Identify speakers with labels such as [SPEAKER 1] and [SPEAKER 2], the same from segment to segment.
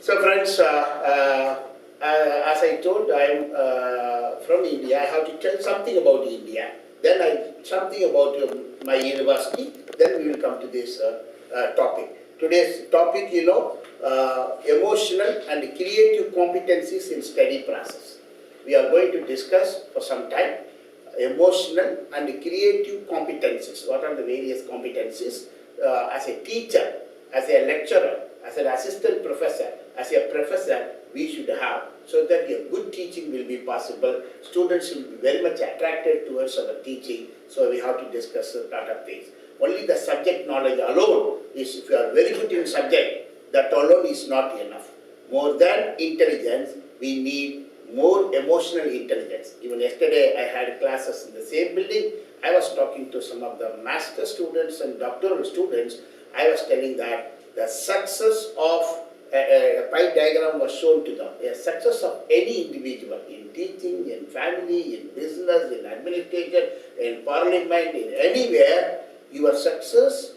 [SPEAKER 1] So friends, as I told, I am from India. I have to tell something about India. Then something about my university. Then we will come to this topic. Today's topic, emotional and creative competencies in study process. We are going to discuss for some time emotional and creative competencies. What are the various competencies as a teacher, as a lecturer, as an assistant professor, as a professor we should have, so that a good teaching will be possible. Students will be very much attracted towards our teaching, so we have to discuss a lot of things. Only the subject knowledge alone is, if you are very good in subject, that alone is not enough. More than intelligence, we need more emotional intelligence. Even yesterday I had classes in the same building. I was talking to some of the master students and doctoral students. I was telling that the success of a pie diagram was shown to them. The success of any individual in teaching, in family, in business, in administration, in parliament, in anywhere, your success,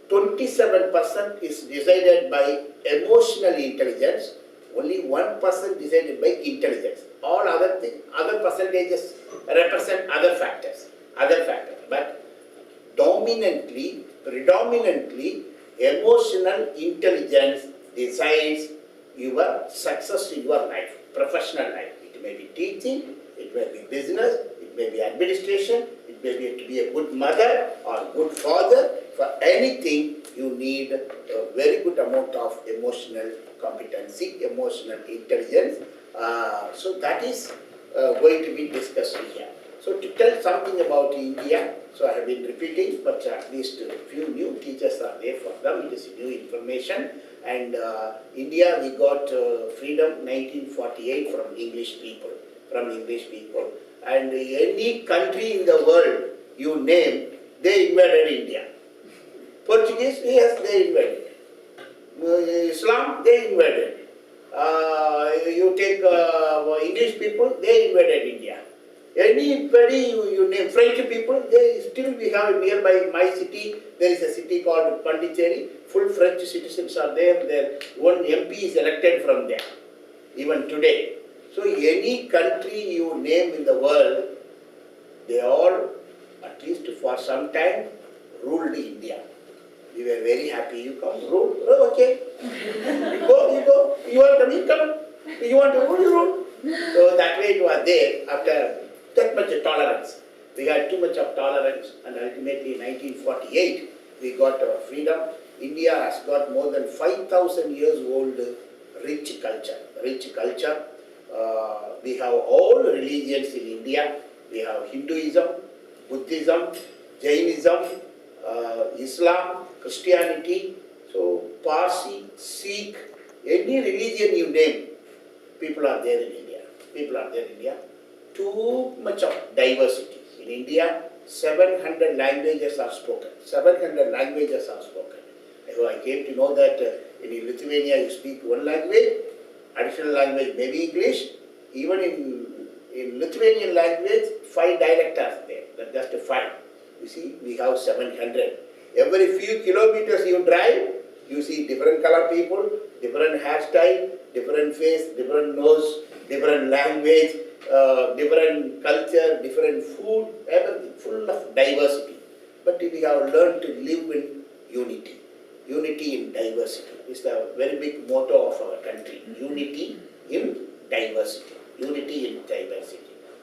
[SPEAKER 1] 27% is decided by emotional intelligence, only 1% decided by intelligence. All other things, other percentages represent other factors. But predominantly, emotional intelligence decides your success in your life, professional life. It may be teaching, it may be business, it may be administration, it may be to be a good mother or good father. For anything, you need a very good amount of emotional competency, emotional intelligence. So that is going to be discussed here. So to tell something about India, so I have been repeating, but at least a few new teachers are there for them. It is new information. And India, we got freedom 1948 from English people. And any country in the world you name, they invaded India. Portuguese, yes, they invaded. Islam, they invaded. You take English people, they invaded India. Anybody you name, French people, they still we have nearby my city. There is a city called Pondicherry. Full French citizens are there. Their one MP is elected from there, even today. So any country you name in the world, they all, at least for some time, ruled India. We were very happy. You come, rule. Oh, okay. You go. You want to come. You want to rule, you rule. So that way it was there after that much tolerance. We had too much of tolerance, and ultimately in 1948 we got our freedom. India has got more than 5,000 years old rich culture. We have all religions in India. We have Hinduism, Buddhism, Jainism, Islam, Christianity, so Parsi, Sikh, any religion you name, people are there in India. Too much of diversity. In India, 700 languages are spoken. So I came to know that in Lithuania you speak one language, additional language maybe English. Even in Lithuanian language, 5 dialects are there. That's just 5. You see, we have 700. Every few kilometers you drive, you see different color people, different hairstyle, different face, different nose, different language, different culture, different food, everything, full of diversity. But we have learned to live in unity. Unity in diversity is the very big motto of our country. Unity in diversity.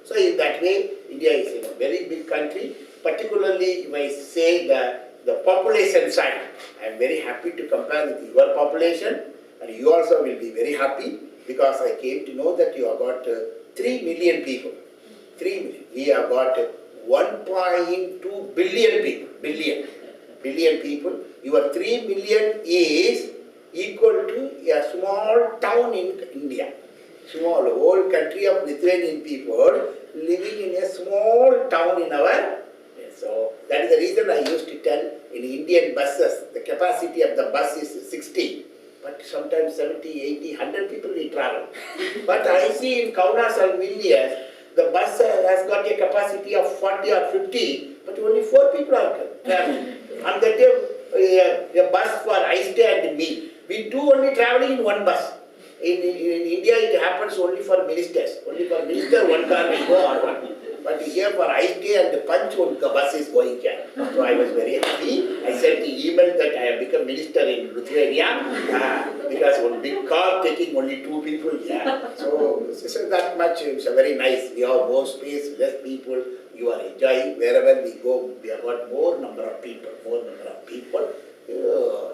[SPEAKER 1] So in that way, India is a very big country. Particularly if I say the population side, I am very happy to compare with your population, and you also will be very happy because I came to know that you have got 3 million people. 3 million. We have got 1.2 billion people. Billion people. Your 3 million is equal to a small town in India. Small, whole country of Lithuanian people living in a small town in our. So that is the reason I used to tell in Indian buses, the capacity of the bus is 60. But sometimes 70, 80, 100 people will travel. But I see in Kaunas and Vilnius, the bus has got a capacity of 40 or 50, but only 4 people are traveling. And that a bus for Aiste and me. We two only traveling in one bus. In India, it happens only for ministers. Only for minister, one car will go or one. But here for IST and the Punch, one bus is going here. So I was very happy. I sent the email that I have become minister in Lithuania because one big car taking only 2 people here. So that much is very nice. We have more space, less people. You are enjoying. Wherever we go, we have got more number of people.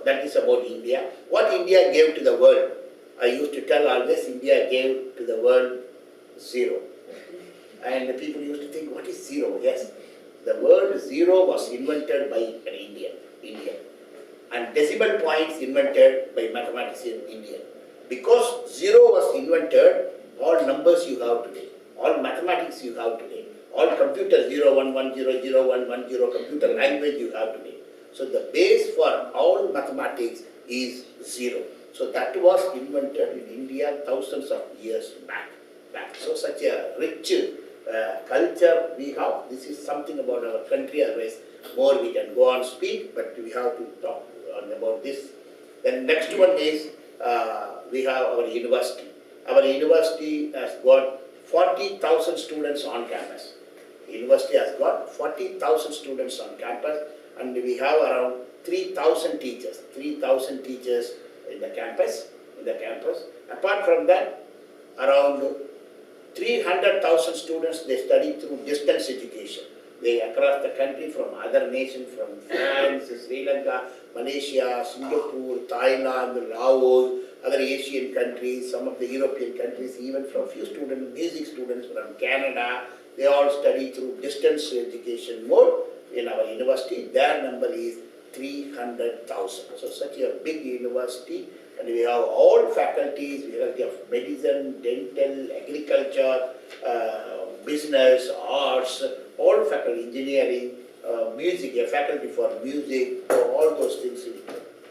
[SPEAKER 1] That is about India. What India gave to the world, I used to tell always, India gave to the world 0. And the people used to think, what is 0? Yes, the word 0 was invented by an Indian. And decimal points invented by mathematician Indian. Because 0 was invented, all numbers you have today, all mathematics you have today, all computer 0, 1, 1, 0, 0, 1, 1, 0, computer language you have today. So the base for all mathematics is 0. So that was invented in India thousands of years back. So such a rich culture we have. This is something about our country, otherwise more we can go on speak, but we have to talk about this. Then next one is we have our university. Our university has got 40,000 students on campus. The university has got 40,000 students on campus, and we have around 3,000 teachers. 3,000 teachers in the campus. Apart from that, around 300,000 students, they study through distance education. They across the country, from other nations, from France, Sri Lanka, Malaysia, Singapore, Thailand, Laos, other Asian countries, some of the European countries, even from few students, music students from Canada, they all study through distance education mode in our university. Their number is 300,000. So such a big university, and we have all faculties. We have medicine, dental, agriculture, business, arts, all faculty, engineering, music, a faculty for music, all those things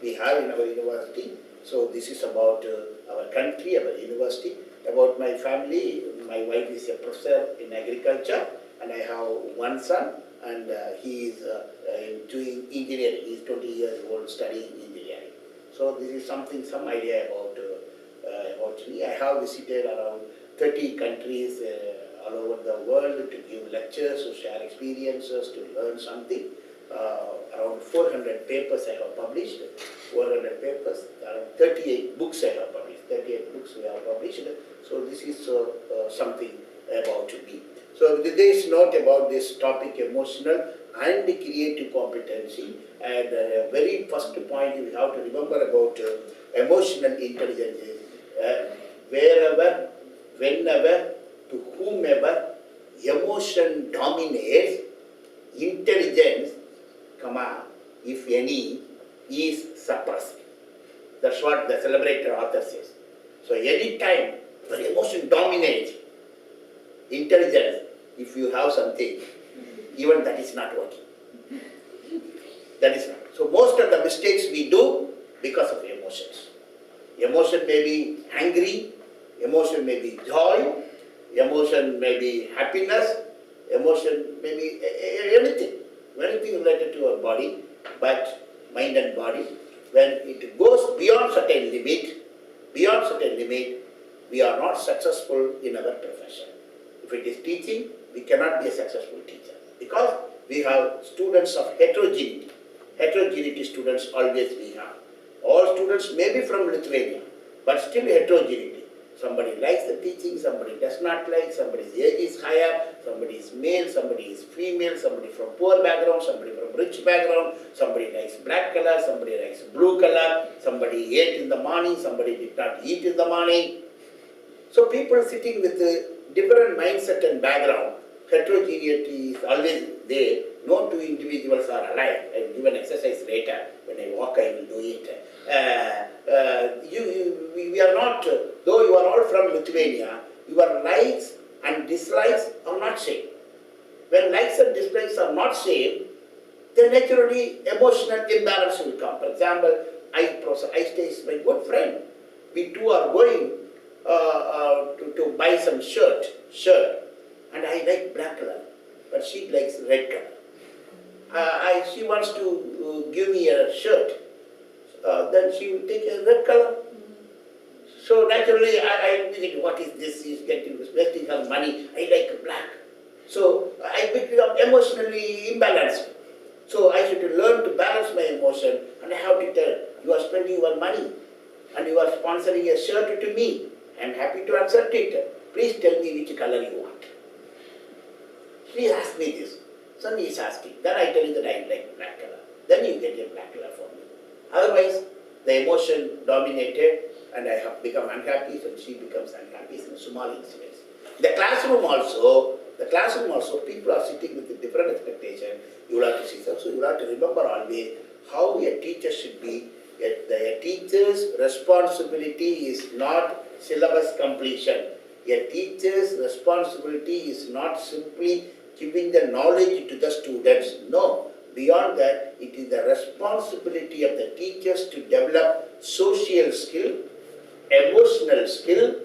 [SPEAKER 1] we have in our university. So this is about our country, our university. About my family, my wife is a professor in agriculture, and I have one son, and he is doing engineering. He is 20 years old, studying engineering. So this is some idea about me. I have visited around 30 countries all over the world to give lectures, to share experiences, to learn something. Around 400 papers I have published, 400 papers, around 38 books I have published, 38 books we have published. So this is something about me. So this note about this topic, emotional and creative competency. And very first point you have to remember about emotional intelligence is wherever, whenever, to whomever emotion dominates, intelligence, if any, is suppressed. That's what the celebrated author says. So any time when emotion dominates intelligence, if you have something, even that is not working. That is not. So most of the mistakes we do because of emotions. Emotion may be angry, emotion may be joy, emotion may be happiness, emotion may be anything related to our body, but mind and body, when it goes beyond certain limit, we are not successful in our profession. If it is teaching, we cannot be a successful teacher because we have students of heterogeneity. Heterogeneity students always we have. All students may be from Lithuania, but still heterogeneity. Somebody likes the teaching, somebody does not like, somebody's age is higher, somebody is male, somebody is female, somebody from poor background, somebody from rich background, somebody likes black color, somebody likes blue color, somebody ate in the morning, somebody did not eat in the morning. So people sitting with a different mindset and background, heterogeneity is always there. No two individuals are alike. I will give an exercise later. When I walk, I will do it. We are not, though you are all from Lithuania, your likes and dislikes are not same. When likes and dislikes are not same, then naturally emotional imbalance will come. For example, I stay my good friend. We two are going to buy some shirt, and I like black color, but she likes red color. She wants to give me a shirt, then she will take a red color. So naturally, I think, what is this? He's wasting her money. I like black. So I become emotionally imbalanced. So I should learn to balance my emotion, and I have to tell, you are spending your money and you are sponsoring a shirt to me. I am happy to accept it. Please tell me which color you want. Please ask me this. Son is asking. Then I tell you that I like black color. Then you get a black color for me. Otherwise, the emotion dominated and I have become unhappy, and she becomes unhappy in small incidents. The classroom also, people are sitting with a different expectation. You will have to see, so you will have to remember always how a teacher should be. A teacher's responsibility is not syllabus completion. A teacher's responsibility is not simply giving the knowledge to the students. No. Beyond that, it is the responsibility of the teachers to develop social skill, emotional skill,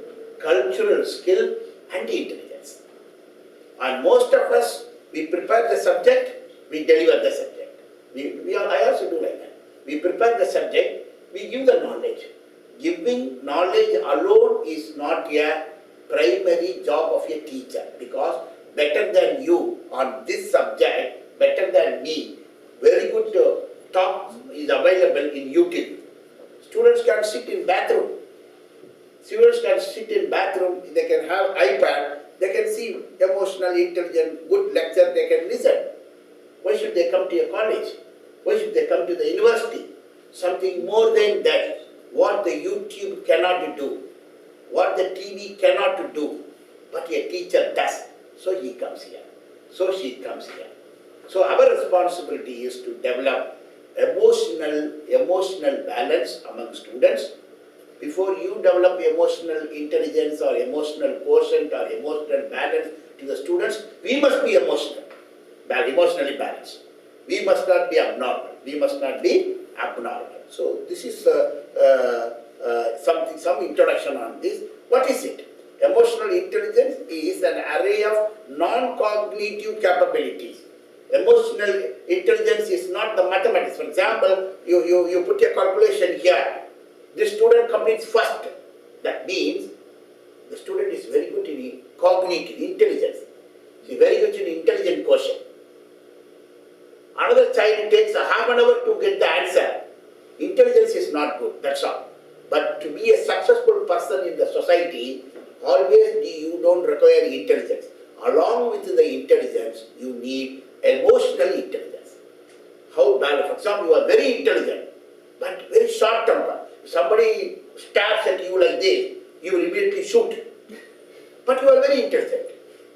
[SPEAKER 1] cultural skill, and intelligence. And most of us, we prepare the subject, we deliver the subject. I also do like that. We prepare the subject, we give the knowledge. Giving knowledge alone is not a primary job of a teacher, because better than you on this subject, better than me, very good talk is available in YouTube. Students can sit in bathroom. Students can sit in bathroom, they can have iPad, they can see emotional, intelligent, good lecture, they can listen. Why should they come to a college? Why should they come to the university? Something more than that. What the YouTube cannot do, what the TV cannot do, but a teacher does. So he comes here. So she comes here. So our responsibility is to develop emotional balance among students. Before you develop emotional intelligence or emotional quotient or emotional balance to the students, we must be emotionally balanced. We must not be abnormal. We must not be abnormal. So this is some introduction on this. What is it? Emotional intelligence is an array of non-cognitive capabilities. Emotional intelligence is not the mathematics. For example, you put a calculation here. The student completes first. That means the student is very good in cognitive intelligence. He is very good in intelligent quotient. Another child takes a half an hour to get the answer. Intelligence is not good, that's all. But to be a successful person in the society, always you don't require intelligence. Along with the intelligence, you need emotional intelligence. How bad? For example, you are very intelligent, but very short temper. If somebody stabs at you like this, you will immediately shoot. But you are very intelligent.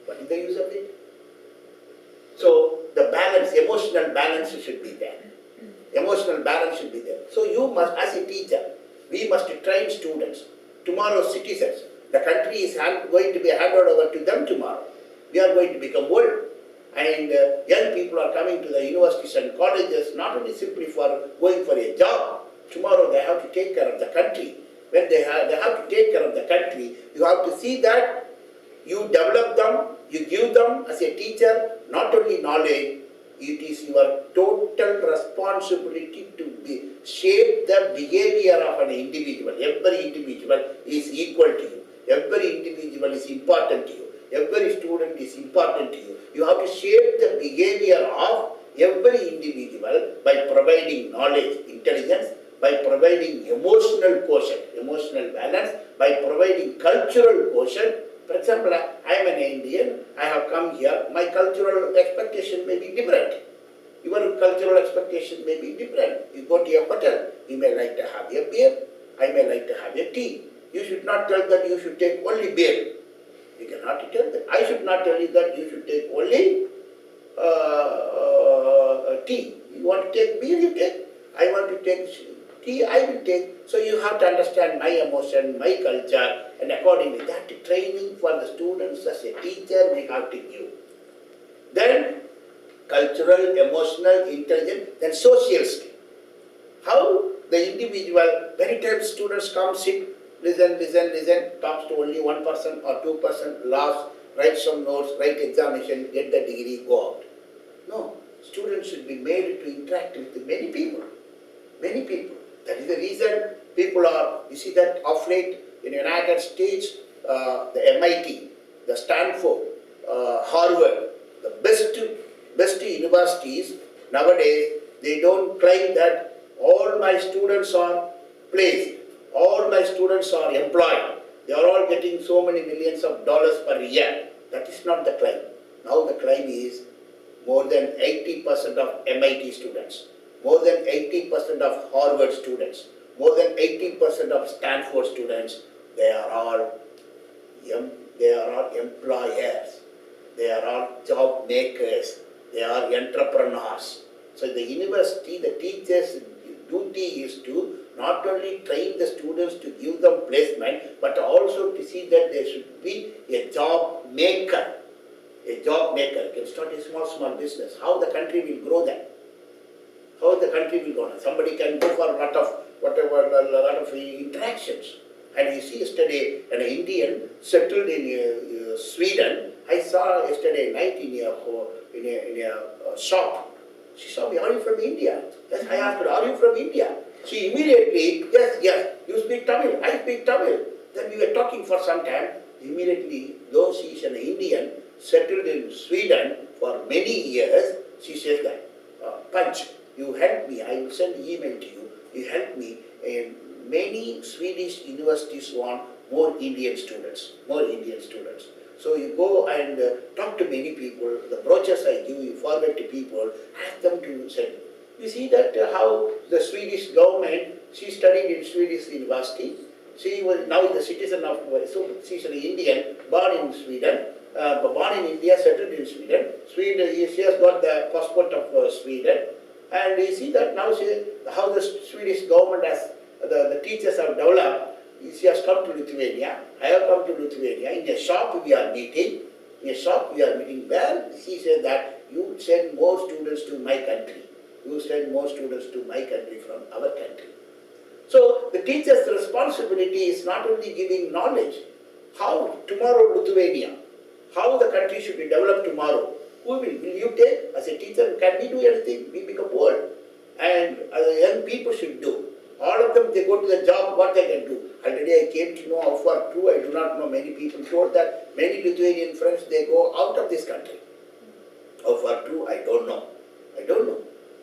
[SPEAKER 1] What is the use of it? So the balance, emotional balance should be there. Emotional balance should be there. So you must, as a teacher, we must train students, tomorrow's citizens. The country is going to be handed over to them tomorrow. We are going to become old. And young people are coming to the universities and colleges not only simply for going for a job. Tomorrow they have to take care of the country. When they have to take care of the country, you have to see that you develop them, you give them as a teacher not only knowledge, it is your total responsibility to shape the behavior of an individual. Every individual is equal to you. Every individual is important to you. Every student is important to you. You have to shape the behavior of every individual by providing knowledge, intelligence, by providing emotional quotient, emotional balance, by providing cultural quotient. For example, I am an Indian, I have come here, my cultural expectation may be different. Your cultural expectation may be different. You go to a hotel, you may like to have a beer, I may like to have a tea. You should not tell that you should take only beer. You cannot tell that. I should not tell you that you should take only tea. You want to take beer, you take. I want to take tea, I will take. So you have to understand my emotion, my culture, and accordingly that training for the students as a teacher we have to give. Then cultural, emotional, intelligent, then social skill. How the individual, many times students come, sit, listen, talks to only one person or two person, laughs, write some notes, write examination, get the degree, go out. No, students should be made to interact with many people. Many people. That is the reason people are, you see that of late, In the United States, the MIT, the Stanford, Harvard, the best universities nowadays, they don't claim that all my students are placed, all my students are employed. They are all getting so many millions of dollars per year. That is not the claim. Now the claim is more than 80% of MIT students, more than 80% of Harvard students, more than 80% of Stanford students, they are all employers, they are all job makers, they are entrepreneurs. So the university, the teachers' duty is to not only train the students to give them placement, but also to see that they should be a job maker. A job maker can start a small business. How the country will grow that? How the country will go on? Somebody can go for a lot of interactions. And you see yesterday an Indian settled in Sweden. I saw yesterday night in a shop. She saw me, are you from India? Yes, I asked her, are you from India? She immediately, yes, you speak Tamil, I speak Tamil. Then we were talking for some time. Immediately, though she is an Indian, settled in Sweden for many years, she says that, Panch, you help me, I will send email to you, you help me, and many Swedish universities want more Indian students, So you go and talk to many people, the brochures I give, you forward to people, ask them to send. You see that how the Swedish government, she studied in Swedish university, she was now the citizen of, so she's an Indian, born in Sweden, born in India, settled in Sweden. She has got the passport of Sweden. And you see that now how the Swedish government has, the teachers have developed. She has come to Lithuania, I have come to Lithuania. In a shop we are meeting, where she said that you send more students to my country. You send more students to my country from our country. So the teacher's responsibility is not only giving knowledge, how tomorrow Lithuania, how the country should be developed tomorrow. Who will you take as a teacher? Can we do anything? We become old. And young people should do. All of them, they go to the job, what they can do. Already I came to know how far true, I do not know. Many people told that many Lithuanian friends, they go out of this country. How far true, I don't know.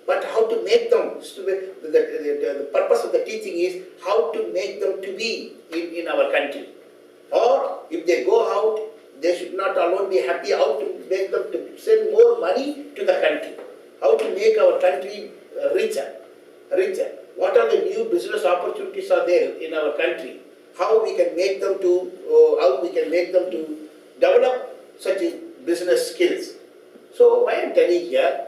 [SPEAKER 1] But how to make them, the purpose of the teaching is how to make them to be in our country. Or if they go out, they should not alone be happy, how to make them to send more money to the country. How to make our country richer. What are the new business opportunities are there in our country? How we can make them to develop such business skills. So why I am telling here,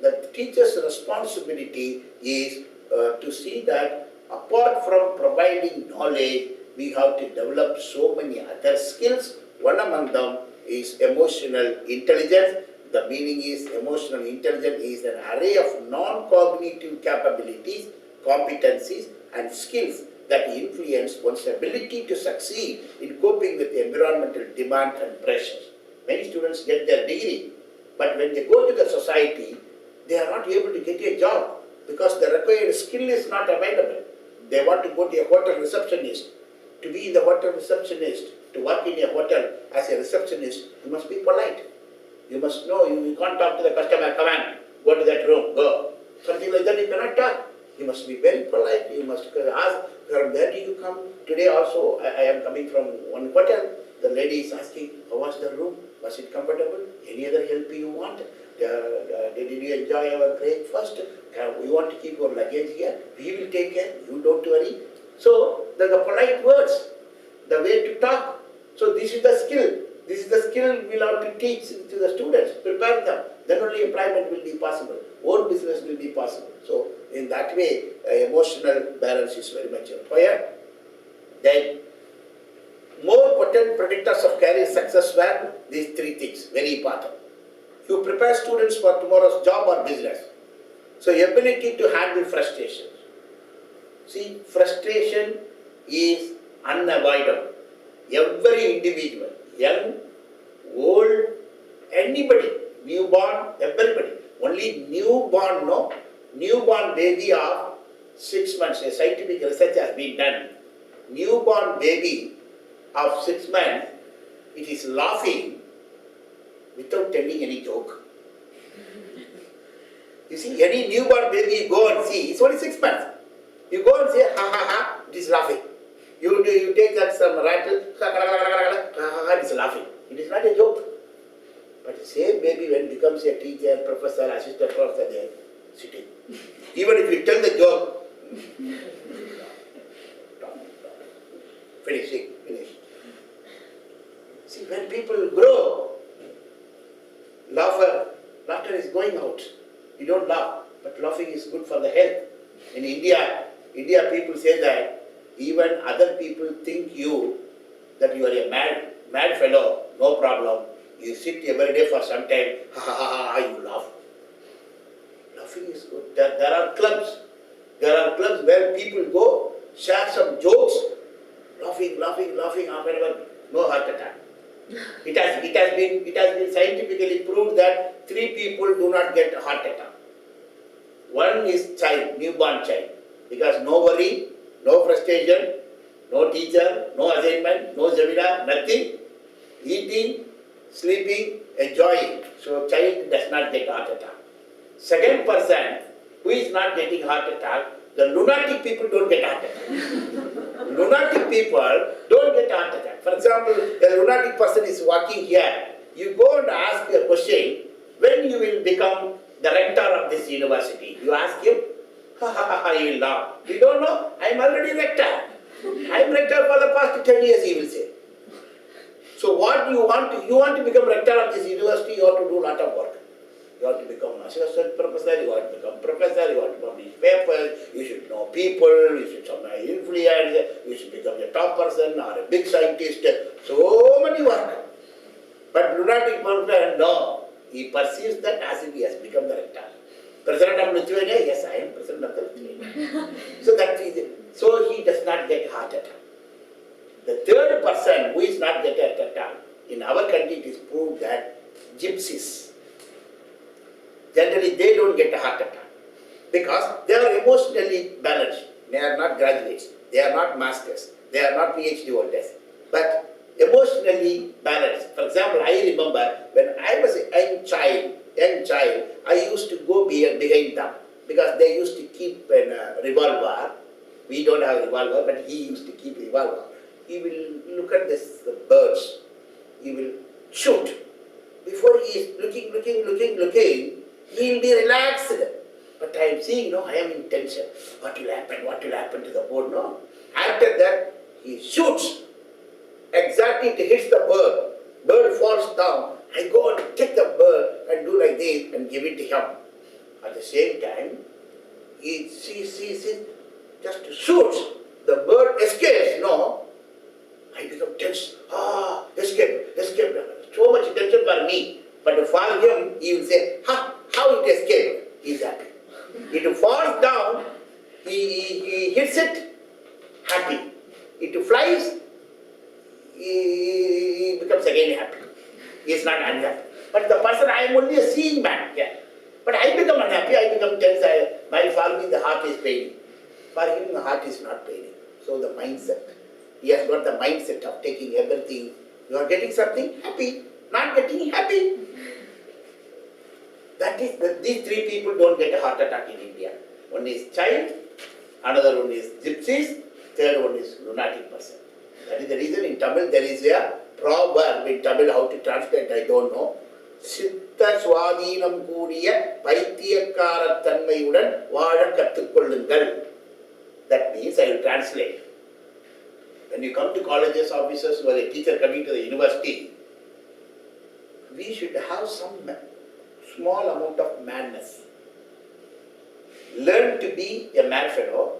[SPEAKER 1] the teacher's responsibility is to see that apart from providing knowledge, we have to develop so many other skills. One among them is emotional intelligence. The meaning is emotional intelligence is an array of non-cognitive capabilities, competencies and skills that influence one's ability to succeed in coping with environmental demand and pressures. Many students get their degree, but when they go to the society, they are not able to get a job because the required skill is not available. They want to go to a hotel receptionist. To be the hotel receptionist, to work in a hotel as a receptionist, you must be polite. You must know, you can't talk to the customer, come on, go to that room, go. Something like that you cannot talk. You must be very polite. You must ask, from where do you come? Today also, I am coming from one hotel. The lady is asking, how was the room? Was it comfortable? Any other help you want? Did you enjoy our breakfast? You want to keep your luggage here? We will take care. You don't worry. So, the polite words, the way to talk. So, this is the skill. This is the skill we'll have to teach to the students, prepare them. Then only employment will be possible. Own business will be possible. So, in that way, emotional balance is very much required. Then, more potent predictors of career success were these three things, very important. You prepare students for tomorrow's job or business. So, ability to handle frustration. See, frustration is unavoidable. Every individual, young, old, anybody, newborn, everybody. Only newborn baby of 6 months, a scientific research has been done. newborn baby of 6 months, it is laughing without telling any joke. You see, any newborn baby you go and see, it's only 6 months. You go and say, ha ha ha, it is laughing. You take that some rattle, it is laughing. It is not a joke. But the same baby when it becomes a teacher, professor, assistant professor, they are sitting. Even if you tell the joke, finish. See, when people grow, laughter is going out. You don't laugh, but laughing is good for the health. In India people say that even other people think that you are a mad fellow, no problem. You sit every day for some time, ha ha ha ha, you laugh. Laughing is good. There are clubs. Where people go, share some jokes, laughing, after no heart attack. It has been scientifically proved that 3 people do not get a heart attack. One is newborn child, because no worry, no frustration, no teacher, no assignment, no seminar, nothing. Eating, sleeping, enjoying. So child does not get heart attack. Second person who is not getting heart attack, the lunatic people don't get heart attack. Lunatic people don't get heart attack. For example, a lunatic person is walking here. You go and ask a question, when you will become the rector of this university? You ask him, he will laugh. You don't know, I am already rector. I am rector for the past 10 years, he will say. So what you want to become rector of this university, you have to do a lot of work. You have to become assistant professor, you have to become professor, you have to publish papers, you should know people, you should somehow influence, you should become a top person or a big scientist. So many work. But lunatic person, no. He perceives that as if he has become the rector. President of Lithuania, yes, I am president of the Lithuania. So he does not get heart attack. The third person who is not getting heart attack, in our country it is proved that gypsies, generally they don't get a heart attack because they are emotionally balanced. They are not graduates, they are not masters, they are not PhD holders, but emotionally balanced. For example, I remember when I was a young child, I used to go behind them because they used to keep a revolver. We don't have a revolver, but he used to keep a revolver. He will look at the birds. He will shoot. Before he is looking, he will be relaxed. But I am seeing, I am in tension. What will happen to the bird? No. After that, he shoots. Exactly, it hits the bird. Bird falls down. I go and take the bird and do like this and give it to him. At the same time, he just shoots. The bird escapes. No. I become tense. Escape. So much tension for me. But for him, he will say, how it escaped? He is happy. It falls down, he hits it, happy. It flies, he becomes again happy. He is not unhappy. But the person, I am only a seeing man. Yeah. But I become unhappy, I become tense. For me, the heart is paining. For him, the heart is not paining. So the mindset. He has got the mindset of taking everything. You are getting something, happy. Not getting happy. That is, these 3 people don't get a heart attack in India. One is child, another one is gypsies, third one is lunatic person. That is the reason in Tamil there is a proverb in Tamil, how to translate I don't know. Sitta Swadinam Kuriya Paitiyakara Tanmayudan Vada Kattukollungal. That means I will translate. When you come to colleges, officers, or a teacher coming to the university, we should have some small amount of madness. Learn to be a mad fellow,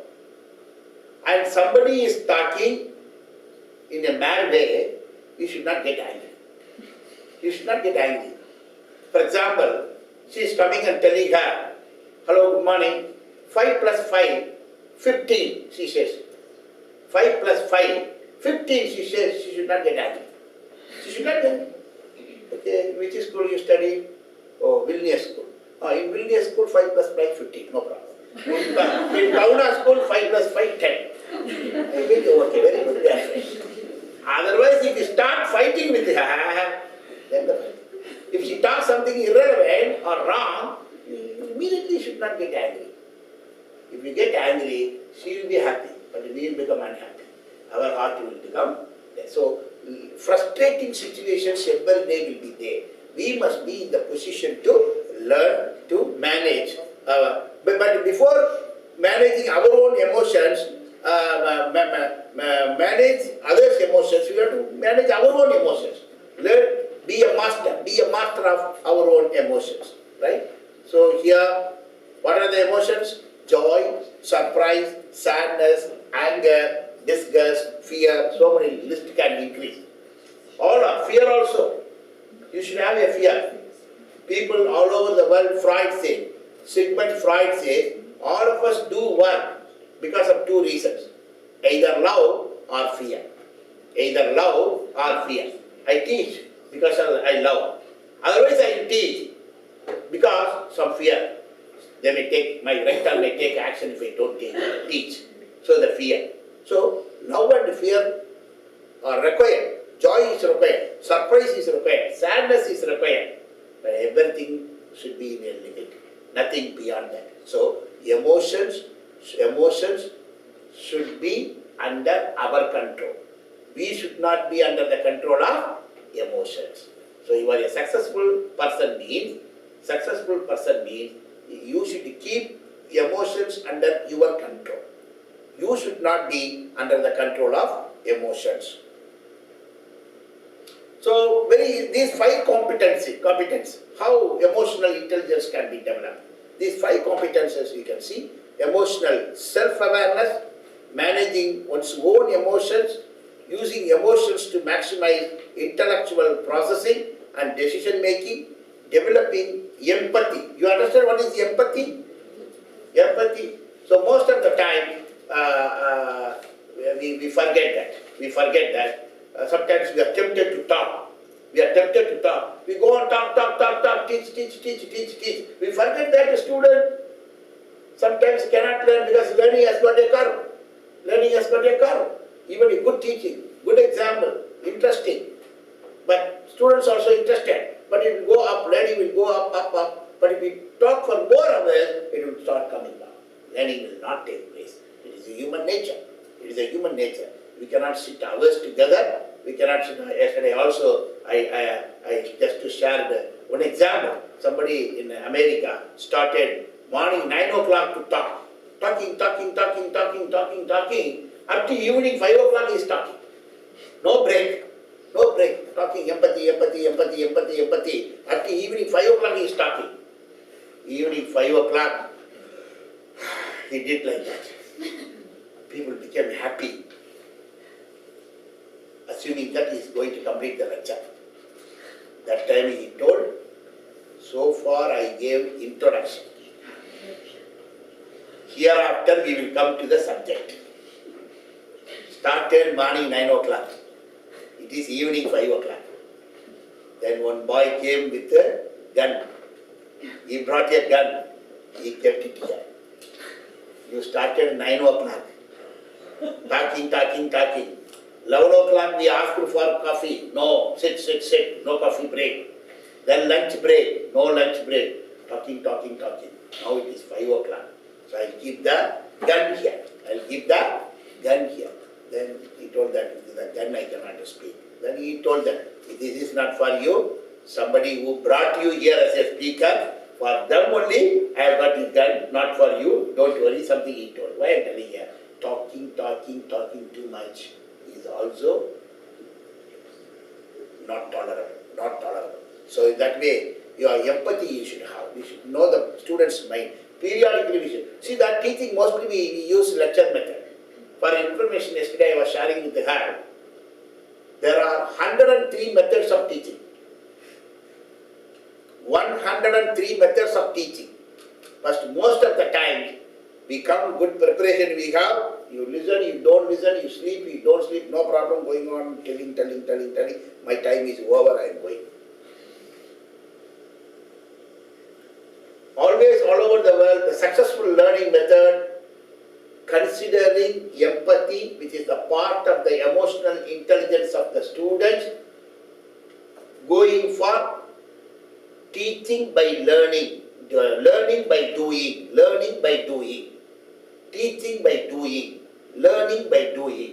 [SPEAKER 1] and somebody is talking in a mad way, you should not get angry. You should not get angry. For example, she is coming and telling her, hello, good morning, 5 plus 5, 15, she says. 5 plus 5, 15, she says. She should not get angry. She should not get angry. Okay, which school you study? Oh, Vilnius school. In Vilnius school, 5 plus 5, 15, no problem. In Kauna school, 5 plus 5, 10. Okay, very something irrelevant or wrong, you immediately should not get angry. If you get angry, she will be happy, but we will become unhappy. Our heart will become there. So, frustrating situations every day will be there. We must be in the position to learn to manage. But before managing our own emotions, manage others' emotions, we have to manage our own emotions. Learn, be a master of our own emotions, right? So here, what are the emotions? Joy, surprise, sadness, anger, disgust, fear, so many list can increase. All are fear also. You should have a fear. People all over the world, Sigmund Freud says, all of us do work because of two reasons. Either love or fear. Either love or fear. I teach because I love. Otherwise I will teach because some fear. They may take, my rector may take action if I don't teach. So the fear. So love and fear are required. Joy is required. Surprise is required. Sadness is required. But everything should be in a limit. Nothing beyond that. So emotions should be under our control. We should not be under the control of emotions. So you are a successful person means you should keep emotions under your control. You should not be under the control of emotions. So these 5 competence, how emotional intelligence can be developed. These 5 competences you can see: emotional self-awareness, managing one's own emotions, using emotions to maximize intellectual processing and decision making, developing empathy. You understand what is empathy? Empathy. So most of the time we forget that. Sometimes we are tempted to talk. We go on talk, teach. We forget that the student sometimes cannot learn because learning has got a curve. Even a good teaching, good example, interesting. But students also interested. But it will go up, learning will go up. But if we talk for more hours, it will start coming down. Learning will not take place. It is a human nature. We cannot sit hours together. Yesterday also, I just to share one example. Somebody in America started morning 9 o'clock to talk. Talking. Up to evening 5 o'clock he is talking. No break. Talking empathy. Up to evening 5 o'clock he is talking. Evening 5 o'clock, he did like that. People became happy, assuming that he is going to complete the lecture. That time he told, so far I gave introduction. Hereafter we will come to the subject. Started morning 9 o'clock. It is evening 5 o'clock. Then one boy came with a gun. He brought a gun. He kept it here. You started 9 o'clock. Talking. 11 o'clock we asked for coffee. No, sit. No coffee break. Then lunch break. No lunch break. Talking. Now it is 5 o'clock. So I'll keep the gun here. Then he told that with the gun I cannot speak. Then he told them, this is not for you. Somebody who brought you here as a speaker, for them only I have got the gun, not for you. Don't worry, something he told. Why I am telling here? Talking too much is also not tolerable. So in that way, your empathy you should have. You should know the student's mind. Periodically we should. See that teaching mostly we use lecture method. For information, yesterday I was sharing with her, there are 103 methods of teaching. 103 methods of teaching. But most of the time, we come, good preparation we have, you listen, you don't listen, you sleep, you don't sleep, no problem, going on, telling, my time is over, I am going. Always, all over the world, the successful learning method, considering empathy, which is the part of the emotional intelligence of the students, going for teaching by learning, learning by doing, learning by doing, teaching by doing, learning by doing.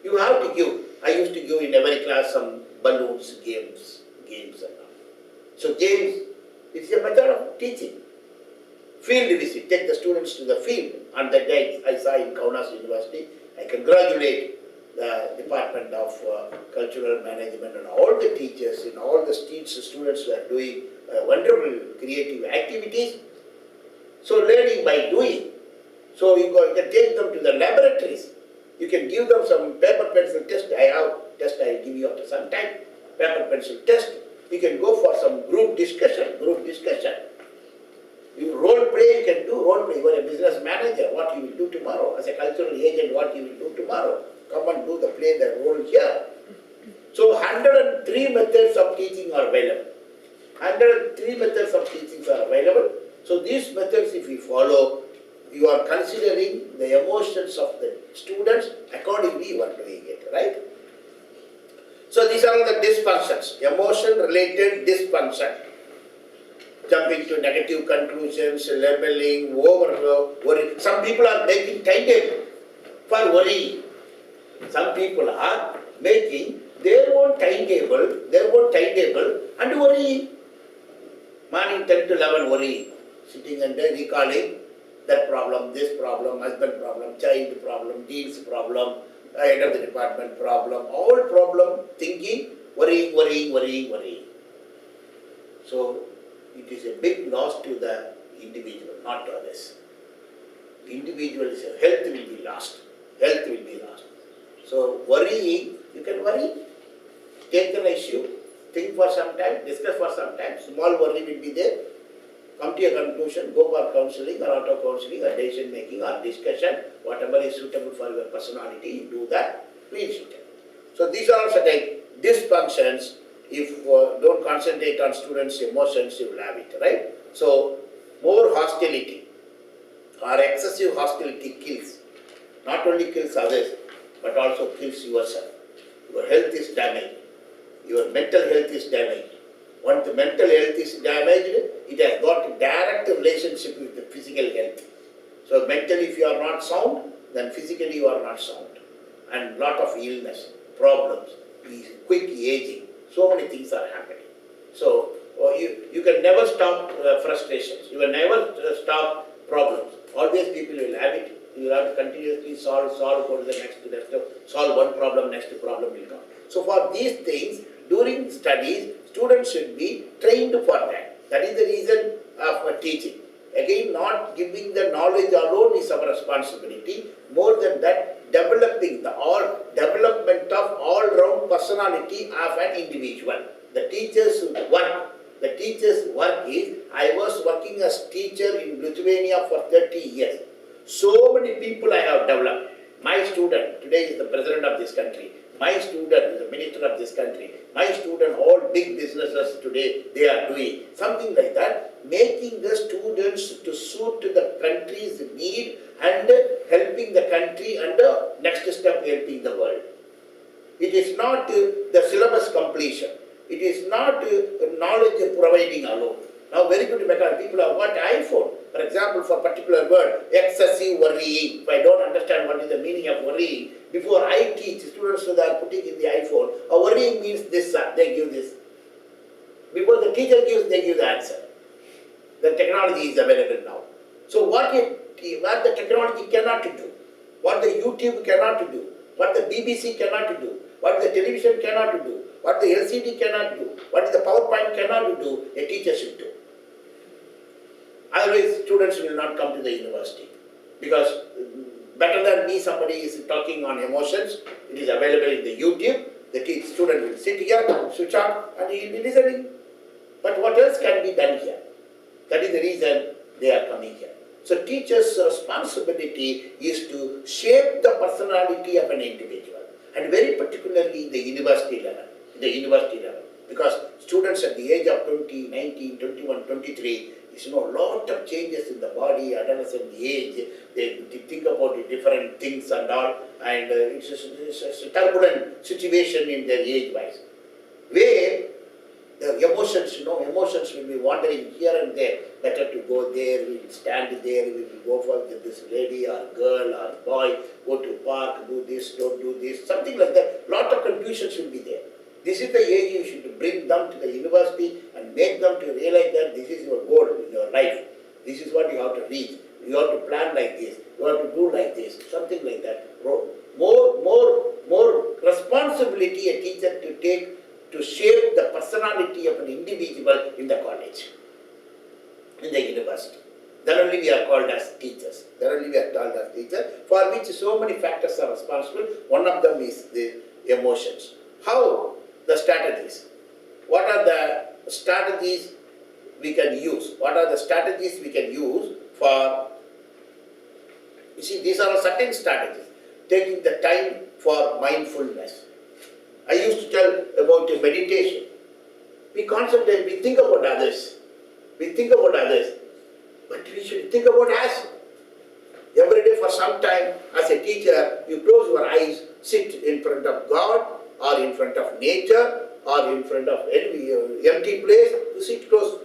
[SPEAKER 1] You have to give. I used to give in every class some balloons, games and all. So games, it's a method of teaching. Field visit, take the students to the field. On that day I saw in Kaunas University, I congratulate the Department of Cultural Management and all the teachers and all the students who are doing wonderful creative activities. So learning by doing. So you can take them to the laboratories. You can give them some paper pencil test. I have test I will give you after some time. Paper pencil test. You can go for some group discussion. You role play, you can do role play. You are a business manager, what you will do tomorrow. As a cultural agent, what you will do tomorrow. Come and do play the role here. So 103 methods of teaching are available. 103 methods of teaching are available. So these methods, if you follow, you are considering the emotions of the students, accordingly you are doing it, right? So these are all the dysfunctions, emotion-related dysfunction. Jumping to negative conclusions, labeling, worry. Some people are making timetable for worry. Some people are making their own timetable and worrying. Morning 10 to 11 worrying, sitting and recalling that problem, this problem, husband problem, child problem, deeds problem, head of the department problem, all problem, thinking, worrying. So it is a big loss to the individual, not to others. Individual's health will be lost. So worrying, you can worry, take an issue, think for some time, discuss for some time, small worry will be there, come to a conclusion, go for counseling or auto counseling or decision making or discussion, whatever is suitable for your personality, you do that, please do it. So these are also like dysfunctions. If don't concentrate on students' emotions, you will have it, right? So more hostility or excessive hostility kills. Not only kills others, but also kills yourself. Your health is damaged. Your mental health is damaged. Once the mental health is damaged, it has got a direct relationship with the physical health. So mentally, if you are not sound, then physically you are not sound. And lot of illness, problems, quick aging. So many things are happening. So you can never stop frustrations. You will never stop problems. Always people will have it. You will have to continuously solve, go to the next, solve one problem, next problem will come. So for these things, during studies, students should be trained for that. That is the reason of teaching. Again, not giving the knowledge alone is our responsibility. More than that, developing development of all-round personality of an individual. The teacher's work is, I was working as teacher in Lithuania for 30 years. So many people I have developed. My student today is the president of this country. My student is the minister of this country. My student, all big businesses today, they are doing something like that, making the students to suit to the country's need and helping the country and next step helping the world. It is not the syllabus completion. It is not knowledge providing alone. Now very good people have got iPhone. For example, for particular word, excessive worrying. If I don't understand what is the meaning of worrying, before I teach students who are putting in the iPhone, worrying means this, they give this. Before the teacher gives, they give the answer. The technology is available now. So what the technology cannot do, what the YouTube cannot do, what the BBC cannot do, what the television cannot do, what the LCD cannot do, what the PowerPoint cannot do, a teacher should do. Otherwise, students will not come to the university. Because better than me, somebody is talking on emotions. It is available in the YouTube. The student will sit here, switch on, and he will be listening. But what else can be done here? That is the reason they are coming here. So teachers' responsibility is to shape the personality of an individual. And very particularly the university level. Because students at the age of 20, 19, 21, 23, a lot of changes in the body, adolescent age, they think about different things and all, and it's a turbulent situation in their age-wise. Where The emotions, emotions will be wandering here and there. Better to go there, we will stand there, we will go for this lady or girl or boy, go to park, do this, don't do this, something like that. Lot of confusions will be there. This is the age you should bring them to the university and make them to realize that this is your goal in your life. This is what you have to reach. You have to plan like this. You have to do like this. Something like that. More responsibility a teacher to take to shape the personality of an individual in the college, in the university. Then only we are called as teachers. Then only we are called as teachers, for which so many factors are responsible. One of them is the emotions. How? The strategies. What are the strategies we can use? What are the strategies we can use for, you see, these are certain strategies. Taking the time for mindfulness. I used to tell about meditation. We concentrate, we think about others. We think about others. But we should think about us. Every day for some time, as a teacher, you close your eyes, sit in front of God, or in front of nature, or in front of any empty place, you sit close.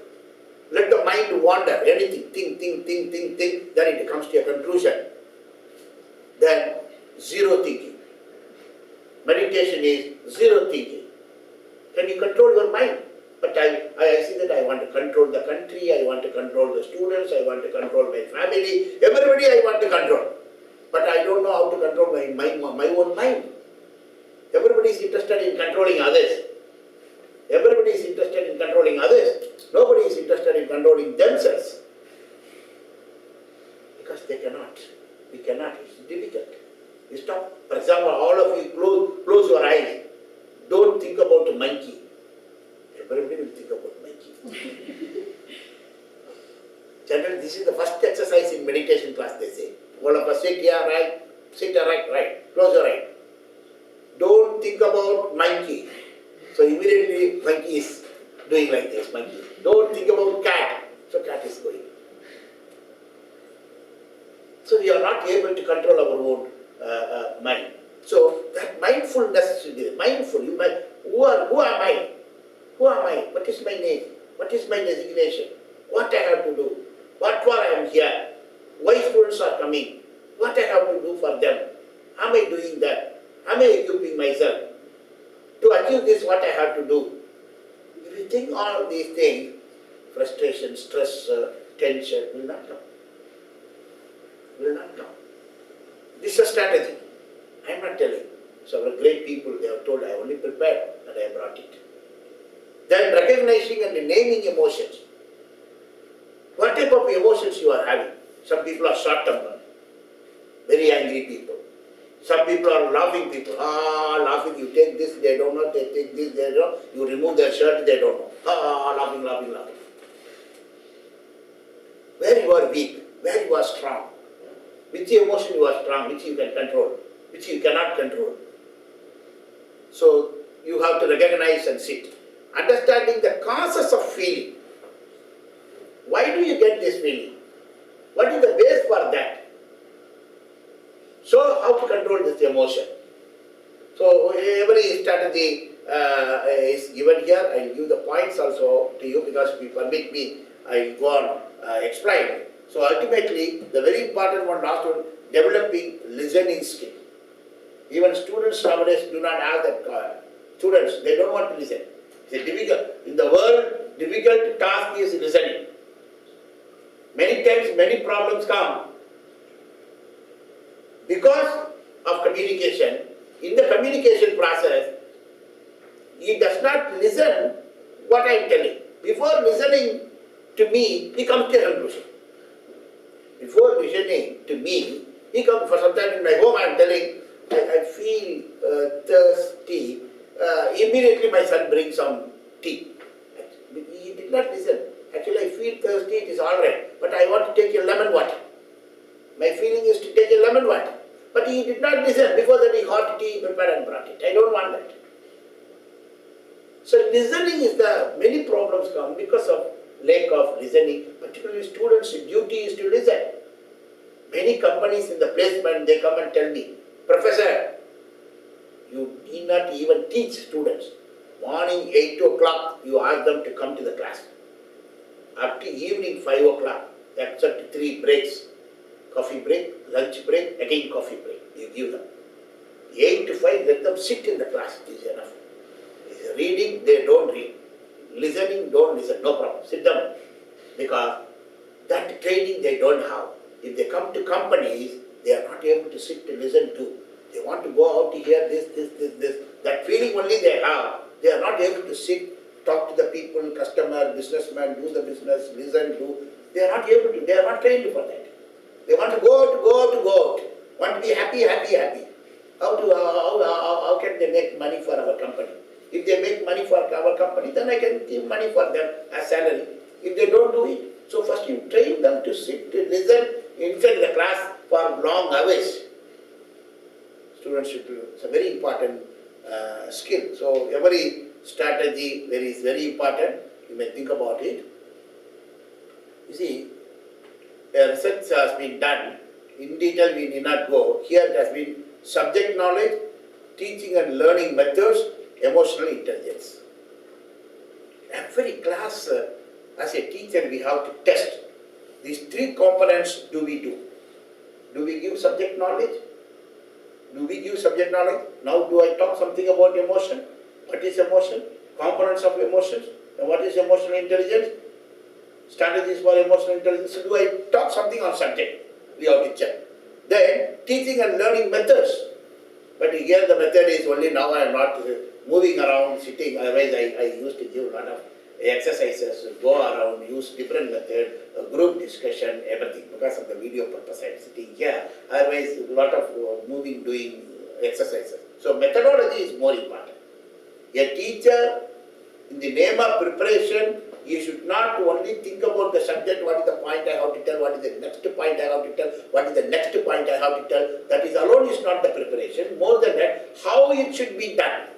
[SPEAKER 1] Let the mind wander, anything, think, then it comes to a conclusion. Then, zero thinking. Meditation is zero thinking. Can you control your mind? But I see that I want to control the country, I want to control the students, I want to control my family, everybody I want to control. But I don't know how to control my own mind. Everybody is interested in controlling others. Everybody is interested in controlling others. Nobody is interested in controlling themselves. Because they cannot. We cannot. It's difficult. You stop. For example, all of you close your eyes. Don't think about a monkey. Everybody will think about monkey. Generally, this is the first exercise in meditation class, they say. All of us sit here, right? Sit here, right. Close your eyes. Don't think about monkey. So immediately monkey is doing like this, monkey. Don't think about cat. So cat is going. So we are not able to control our own mind. So that mindfulness should be mindful. Who am I? Who am I? What is my name? What is my designation? What I have to do? What for I am here? Why students are coming? What I have to do for them? Am I doing that? Am I equipping myself? To achieve this, what I have to do? If you think all these things, frustration, stress, tension will not come. Will not come. This is a strategy. I am not telling. So our great people, they have told, I only prepared and I brought it. Then recognizing and naming emotions. What type of emotions you are having? Some people are short-tempered, very angry people. Some people are laughing people. Laughing, you take this, they don't know, they take this, they don't know. You remove their shirt, they don't know. Laughing. Where you are weak, where you are strong. Which emotion you are strong, which you can control, which you cannot control. So you have to recognize and sit. Understanding the causes of feeling. Why do you get this feeling? What is the base for that? So how to control this emotion? So every strategy is given here. I will give the points also to you because if you permit me, I will go on explain. So ultimately, the very important one, last one, developing listening skill. Even students nowadays do not have that. Students, they don't want to listen. It's difficult. In the world, difficult task is listening. Many times, many problems come because of communication. In the communication process, he does not listen what I am telling. Before listening to me, he comes to a conclusion. Before listening to me, he comes, for some time in my home I am telling, I feel thirsty. Immediately my son brings some tea. He did not listen. Actually I feel thirsty, it is alright, but I want to take a lemon water. My feeling is to take a lemon water. But he did not listen. Before that he hot tea prepared and brought it. I don't want that. So listening is many problems come because of lack of listening. Particularly students' duty is to listen. Many companies in the placement, they come and tell me, Professor, you need not even teach students. Morning 8 o'clock, you ask them to come to the class. Up to evening 5 o'clock, except 3 breaks. Coffee break, lunch break, again coffee break. You give them. 8 to 5, let them sit in the class. It is enough. Reading, they don't read. Listening, don't listen. No problem. Sit down. Because that training they don't have. If they come to companies, they are not able to sit to listen to. They want to go out to hear this. That feeling only they have. They are not able to sit, talk to the people, customer, businessman, do the business, listen to. They are not able to. They are not trained for that. They want to go out. Want to be happy. How can they make money for our company? If they make money for our company, then I can give money for them as salary. If they don't do it, so first you train them to sit, to listen inside the class for long hours. Students should do. It's a very important skill. So every strategy is very important. You may think about it. You see, research has been done. In detail we need not go. Here it has been subject knowledge, teaching and learning methods, emotional intelligence. Every class, as a teacher, we have to test. These 3 components do we do? Do we give subject knowledge? Now do I talk something about emotion? What is emotion? Components of emotions? And what is emotional intelligence? Strategies for emotional intelligence. So do I talk something on subject? We have to check. Then teaching and learning methods. But here the method is only now I am not moving around, sitting. Otherwise I used to give a lot of exercises, go around, use different method, group discussion, everything. Because of the video purpose I am sitting here. Otherwise a lot of moving, doing exercises. So methodology is more important. A teacher, in the name of preparation, you should not only think about the subject, what is the point I have to tell, what is the next point I have to tell, what is the next point I have to tell. That is alone is not the preparation. More than that, how it should be done.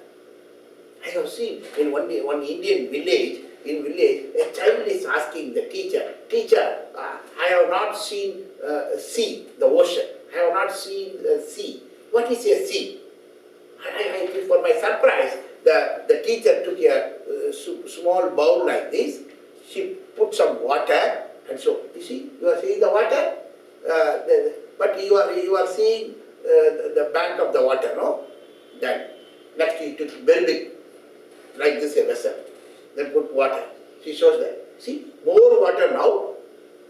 [SPEAKER 1] I have seen in one Indian village, a child is asking the teacher, I have not seen sea, the ocean. I have not seen sea. What is a sea? For my surprise, the teacher took a small bowl like this. She put some water, and so you see, you are seeing the water, but you are seeing the bank of the water, no? Then next he took very big, like this a vessel. Then put water. She shows that. See, more water now.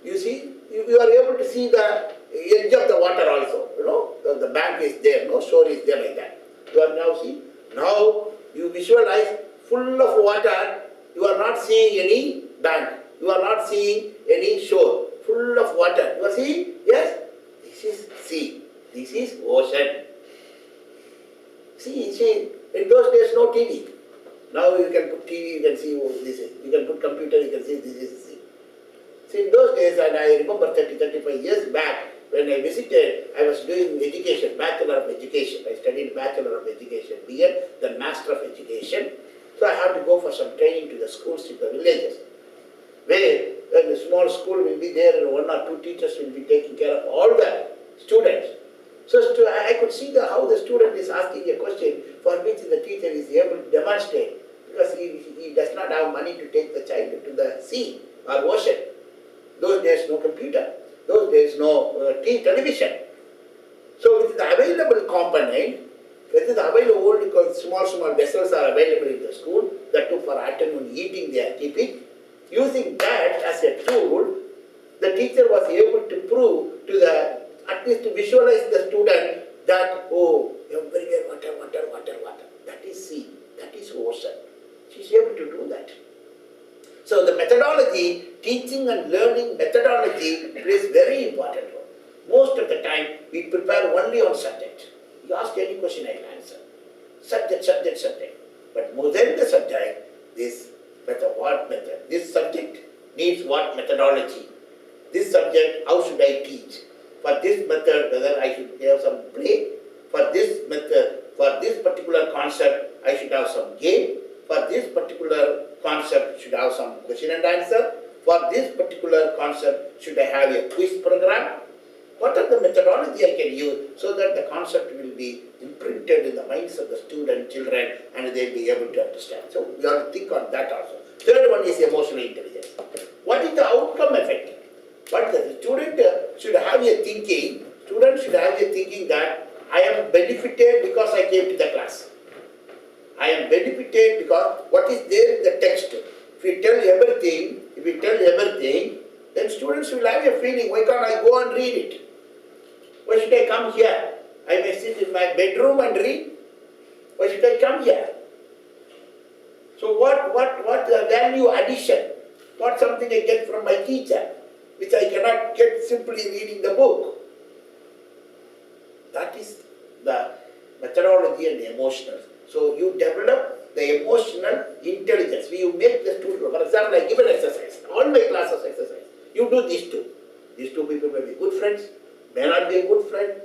[SPEAKER 1] You see, you are able to see the edge of the water also. You know, the bank is there, no shore is there like that. You are now see. Now you visualize full of water. You are not seeing any bank. You are not seeing any shore. Full of water. You are seeing? Yes. This is sea. This is ocean. See, in those days no TV. Now you can put TV, you can see this is. You can put computer, you can see this is sea. See, in those days, and I remember 35 years back, when I visited, I was doing education, Bachelor of Education. I studied Bachelor of Education, BA, then Master of Education. So I had to go for some training to the schools in the villages, where the small school will be there and 1 or 2 teachers will be taking care of all the students. So I could see how the student is asking a question for which the teacher is able to demonstrate, because he does not have money to take the child to the sea or ocean. Those days no computer, those days no television. So with the available component, with the available because small vessels are available in the school, that too for afternoon eating they are keeping. Using that as a tool, the teacher was able to prove to the, at least to visualize the student that, oh, everywhere water. That is sea, that is ocean. She is able to do that. So the methodology, teaching and learning methodology plays very important role. Most of the time, we prepare only on subject. You ask any question, I will answer. Subject. But more than the subject, this method, what method? This subject needs what methodology? This subject, how should I teach? For this method, whether I should have some play. For this method, for this particular concept, I should have some game. For this particular concept, should have some question and answer. For this particular concept, should I have a quiz program? What are the methodology I can use so that the concept will be imprinted in the minds of the student, children, and and they'll be able to understand. So we have to think on that also. Third one is emotional intelligence. What is the outcome effect? What the student should have a thinking, student should have a thinking that I am benefited because I came to the class. I am benefited because what is there in the text. If we tell everything, then students will have a feeling, why can't I go and read it? Why should I come here? I may sit in my bedroom and read. Why should I come here? So what value addition? What something I get from my teacher, which I cannot get simply reading the book? That is the methodology and the emotional. So you develop the emotional intelligence. You make the student, for example, I give an exercise, all my classes exercise. You do these two. These two people may be good friends, may not be a good friend.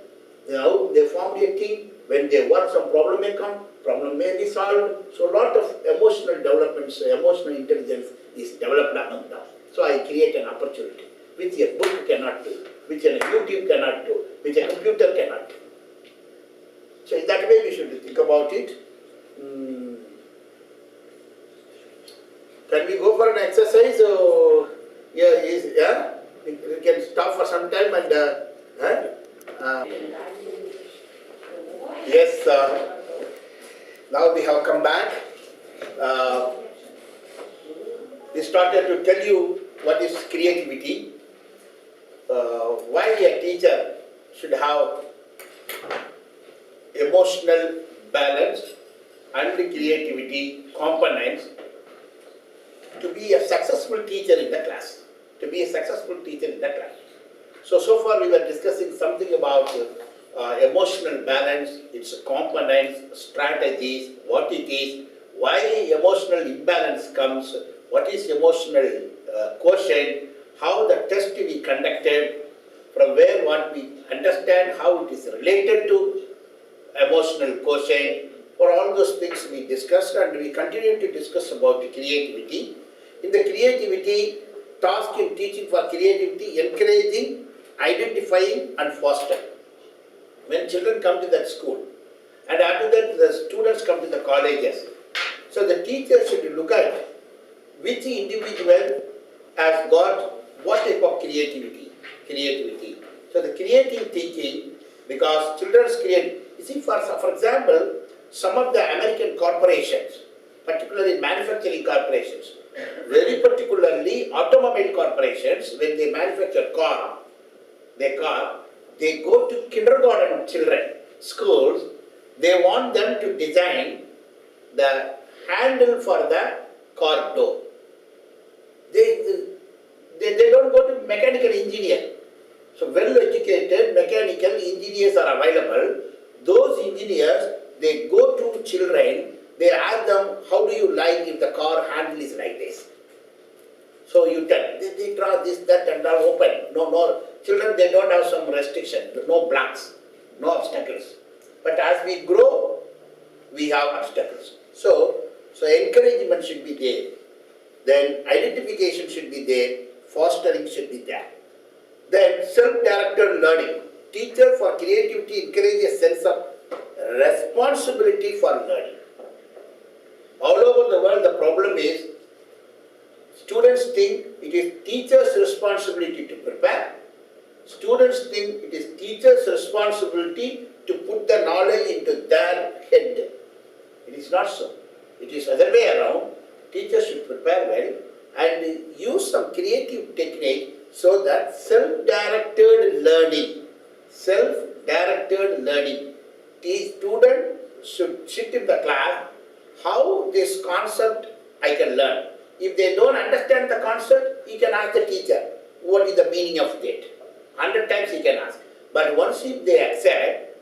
[SPEAKER 1] They formed a team. When they work, some problem may come, problem may be solved. So a lot of emotional developments, emotional intelligence is developed among them. So I create an opportunity, which a book cannot do, which a YouTube cannot do, which a computer cannot do. So in that way we should think about it. Can we go for an exercise? We can stop for some time and yes, now we have come back. We started to tell you what is creativity, why a teacher should have emotional balance and creativity components to be a successful teacher in the class. So far we were discussing something about emotional balance, its components, strategies, what it is, why emotional imbalance comes, what is emotional quotient, how the test to be conducted, from where what we understand how it is related to emotional quotient. For all those things we discussed, and we continue to discuss about creativity. In the creativity, task in teaching for creativity, encouraging, identifying and fostering. When children come to that school, and after that the students come to the colleges, so the teacher should look at which individual has got what type of creativity. So the creative thinking, because children create, you see for example, some of the American corporations, particularly manufacturing corporations, very particularly automobile corporations, when they manufacture they go to kindergarten children, schools, they want them to design the handle for the car door. They don't go to mechanical engineer. So well-educated mechanical engineers are available. Those engineers, they go to children, they ask them, how do you like if the car handle is like this? So you tell, they draw this, that and all open. No, children, they don't have some restriction, no blanks, no obstacles. But as we grow, we have obstacles. So encouragement should be there. Then identification should be there, fostering should be there. Then self-directed learning. Teacher for creativity encourages a sense of responsibility for learning. All over the world, the problem is students think it is teacher's responsibility to prepare. Students think it is teacher's responsibility to put the knowledge into their head. It is not so. It is other way around. Teachers should prepare well and use some creative technique so that self-directed learning. The student should sit in the class, how this concept I can learn. If they don't understand the concept, he can ask the teacher, what is the meaning of that? 100 times he can ask. But once if they accept,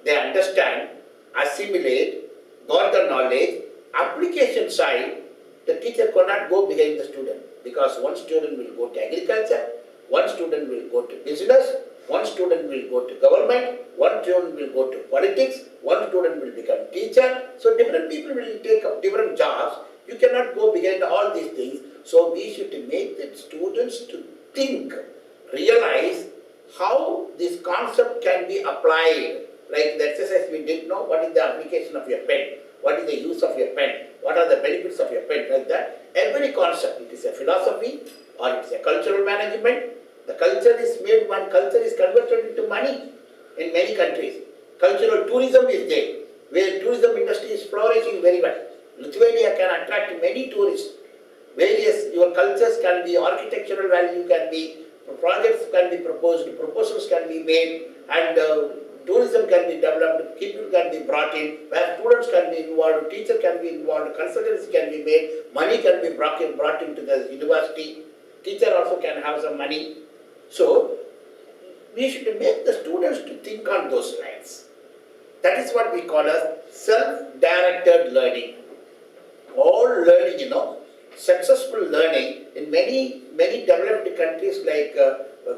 [SPEAKER 1] they understand, assimilate, got the knowledge, application side, the teacher cannot go behind the student. Because one student will go to agriculture, one student will go to business, one student will go to government, one student will go to politics, one student will become teacher. So different people will take up different jobs. You cannot go behind all these things. So we should make the students to think, realize how this concept can be applied. Like the exercise we did know, what is the application of your pen? What is the use of your benefits of a pen like that. Every concept, it is a philosophy or it is a cultural management. The culture is made, one culture is converted into money in many countries. Cultural tourism is there, where tourism industry is flourishing very well. Lithuania can attract many tourists. Various, your cultures can be, architectural value can be, projects can be proposed, proposals can be made, and tourism can be developed, people can be brought in, where students can be involved, teacher can be involved, consultancy can be made, money can be brought into the university, teacher also can have some money. So, we should make the students to think on those lines. That is what we call as self-directed learning. All learning, successful learning in many developed countries like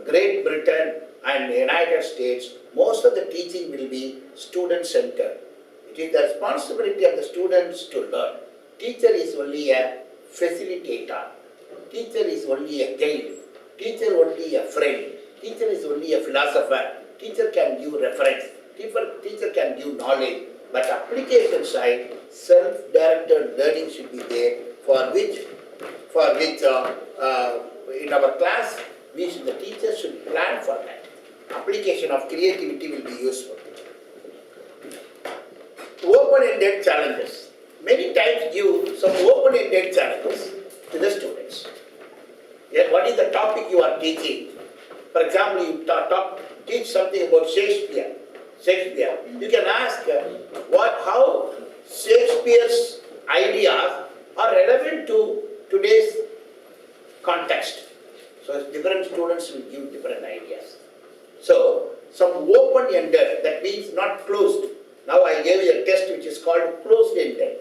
[SPEAKER 1] Great Britain and the United States, most of the teaching will be student-centered. It is the responsibility of the students to learn. Teacher is only a facilitator. Teacher is only a guide. Teacher only a friend. Teacher is only a philosopher. Teacher can give reference. Teacher can give knowledge. But application side, self-directed learning should be there, for which in our class, the teachers should plan for that. Application of creativity will be useful. Open-ended challenges. Many times give some open-ended challenges to the students. Yeah, what is the topic you are teaching? For example, you teach something about Shakespeare. You can ask how Shakespeare's ideas are relevant to today's context. So different students will give different ideas. So some open-ended, that means not closed. Now I gave you a test which is called closed-ended.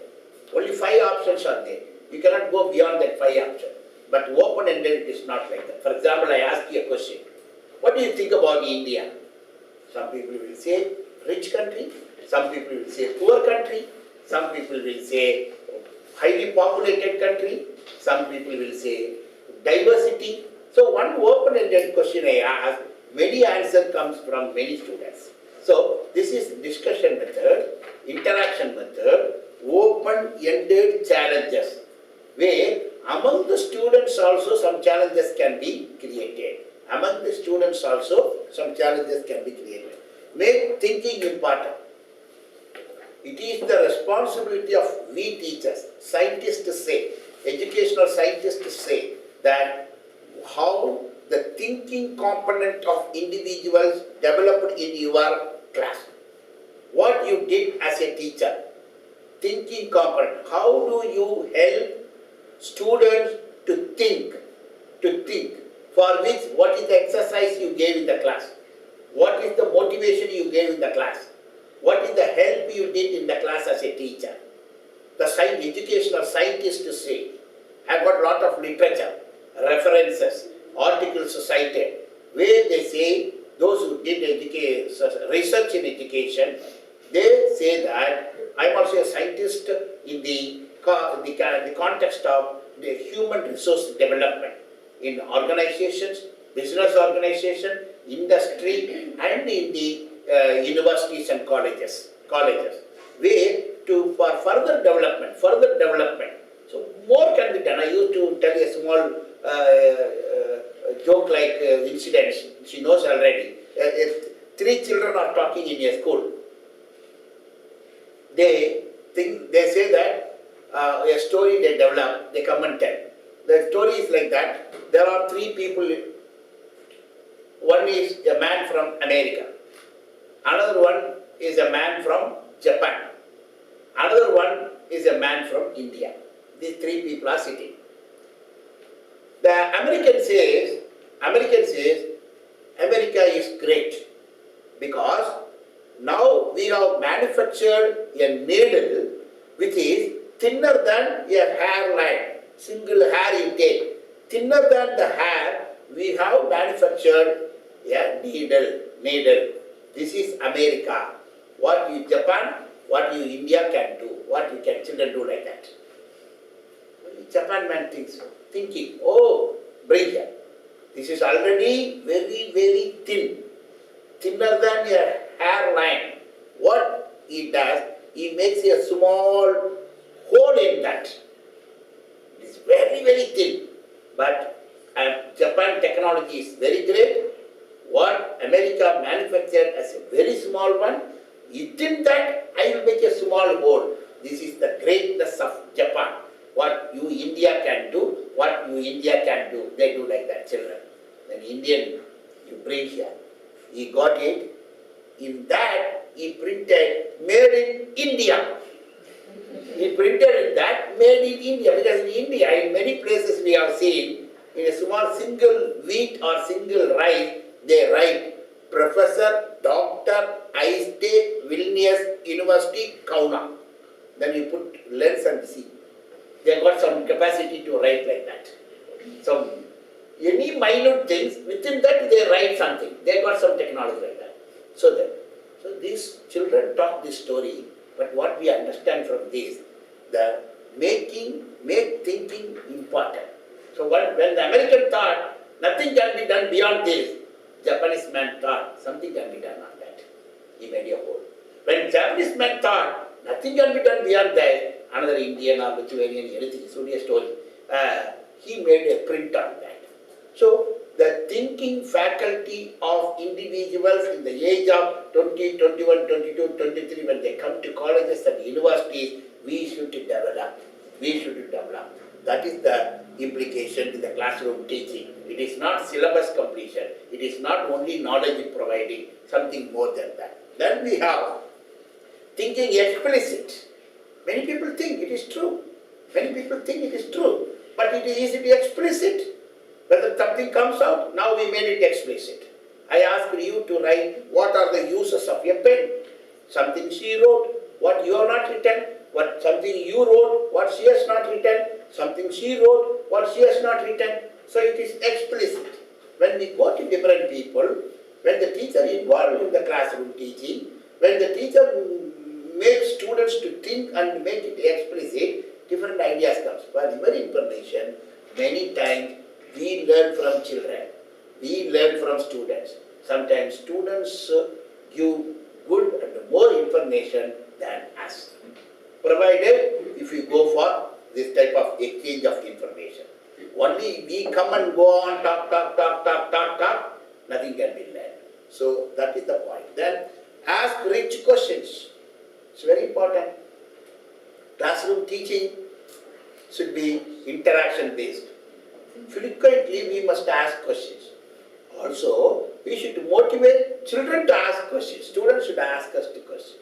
[SPEAKER 1] Only 5 options are there. You cannot go beyond that 5 options. But open-ended it is not like that. For example, I ask you a question. What do you think about India? Some people will say rich country, some people will say poor country, some people will say highly populated country, some people will say diversity. So one open-ended question I ask, many answers comes from many students. So this is discussion method, interaction method, open-ended challenges, where among the students also some challenges can be created. Among the students also some challenges can be created. Make thinking important. It is the responsibility of we teachers, scientists to say, educational scientists to say that how the thinking component of individuals developed in your class. What you did as a teacher, thinking component. How do you help students to think, for which, what is the exercise you gave in the class? What is the motivation you gave in the class? What is the help you did in the class as a teacher? The educational scientists say, have got a lot of literature, references, articles cited, where they say those who did research in education, they say that I am also a scientist in the context of the human resource development in organizations, business organization, industry, and in the universities and colleges, where for further development. So more can be done. I used to tell a small joke like incidents. She knows already. If 3 children are talking in a school, they say that a story they develop, they come and tell. The story is like that. There are 3 people. One is a man from America. Another one is a man from Japan. Another one is a man from India. These 3 people are sitting. The American says, America is great because now we have manufactured a needle which is thinner than a hairline. Single hair you take. Thinner than the hair, we have manufactured a needle. This is America. What you Japan, what you India can do, what you can children do like that. Japan man thinking, oh, brilliant. This is already very, very thin. Thinner than a hairline. What he does, he makes a small hole in that. very, very thin. But Japan technology is very great. What America manufactured as a very small one, within that I will make a small hole. This is the greatness of Japan. What you India can do, what you India can do, they do like that, children. Then Indian, you bring here. He got it. In that, he printed made in India. He printed in that made in India, because in India, in many places we have seen, in a small single wheat or single rice, they write Professor Dr. I. Vilnius University, Kauna. Then you put lens and see. They got some capacity to write like that. So any minute things, within that they write something. They got some technology like that. So these children talk this story, but what we understand from this, the make thinking important. So when the American thought nothing can be done beyond this, Japanese man thought something can be done on that. He made a hole. When Japanese man thought nothing can be done beyond that, another Indian or Lithuanian, anything, it's only a story. He made a print on that. So the thinking faculty of individuals in the age of 20, 21, 22, 23, when they come to colleges and universities, we should develop. We should develop. That is the implication in the classroom teaching. It is not syllabus completion. It is not only knowledge providing, something more than that. Then we have thinking explicit. Many people think it is true. Many people think it is true. But it is easy to explicit. Whether something comes out, now we made it explicit. I asked you to write what are the uses of a pen. Something she wrote, what you have not written. What something you wrote, what she has not written. Something she wrote, what she has not written. So it is explicit. When we go to different people, when the teacher involved in the classroom teaching, when the teacher makes students to think and make it explicit, different ideas comes. For your information, many times we learn from children. We learn from students. Sometimes students give good and more information than us. Provided if you go for this type of exchange of information. Only we come and go on, talk, nothing can be learned. So that is the point. Then ask rich questions. It's very important. Classroom teaching should be interaction based. Frequently we must ask questions. Also, we should motivate children to ask questions. Students should ask us the question.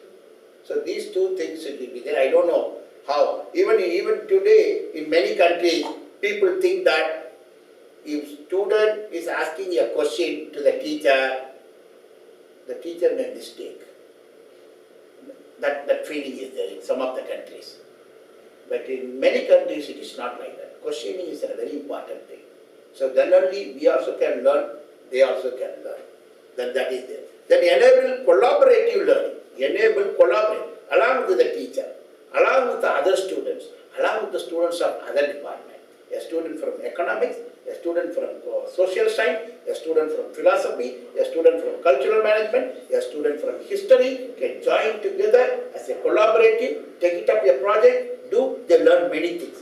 [SPEAKER 1] So these two things should be there. I don't know how. Even today, in many countries, people think that if student is asking a question to the teacher may mistake. That feeling is there in some of the countries. But in many countries, it is not like that. Questioning is a very important thing. So then only we also can learn, they also can learn. Then that is there. Then enable collaborative learning. Enable collaborate along with the teacher, along with the other students, along with the students of other departments. A student from economics, a student from social science, a student from philosophy, a student from cultural management, a student from history can join together as a collaborative, take it up a project, they learn many things.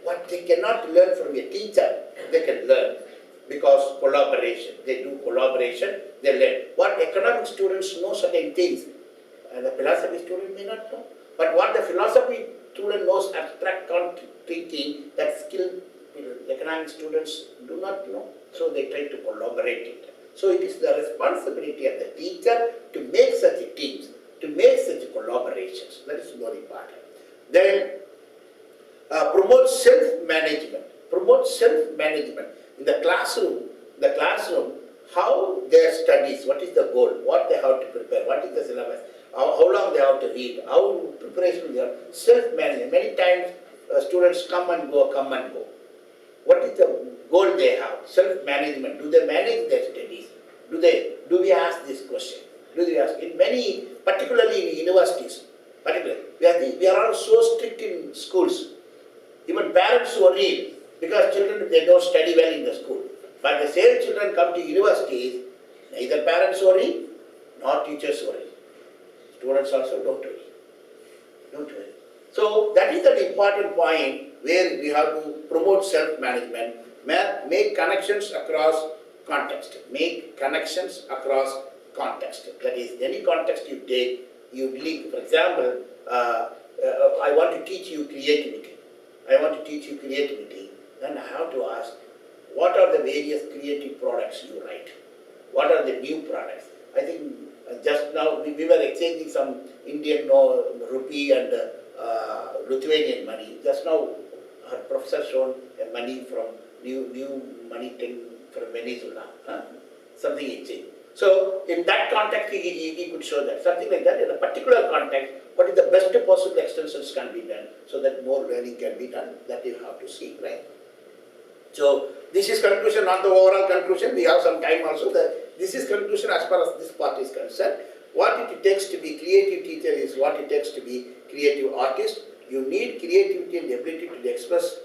[SPEAKER 1] What they cannot learn from a teacher, they can learn because collaboration. They do collaboration, they learn. What economic students know certain things, and the philosophy student may not know. But what the philosophy student knows, abstract thinking, that skill economic students do not know. So they try to collaborate it. So it is the responsibility of the teacher to make such teams, to make such collaborations. That is more important. Then promote self-management. Promote self-management. In the classroom, how their studies, what is the goal, what they have to prepare, what is the syllabus, how long they have to read, how preparation they have, self-management. Many times students come and go. What is the goal they have? Self-management. Do they manage their studies? Do we ask this question? Do we ask? In many, particularly in universities, we are all so strict in schools. Even parents worry because children, they don't study well in the school. But the same children come to universities, neither parents worry, nor teachers worry. Students also don't worry. So that is an important point. where we have to promote self-management, make connections across context. Make connections across context. That is, any context you take, you link. For example, I want to teach you creativity. I want to teach you creativity. Then I have to ask, what are the various creative products you write? What are the new products? I think just now we were exchanging some Indian rupee and Lithuanian money. Just now our professor shown a money from new money thing from Venezuela. Something exchange. So in that context he could show that. Something like that in a particular context, what is the best possible extensions can be done so that more learning can be done, that you have to see, right? So this is conclusion, not the overall conclusion. We have some time also. This is conclusion as far as this part is concerned. What it takes to be creative teacher is what it takes to be creative artist. You need creativity and the ability to express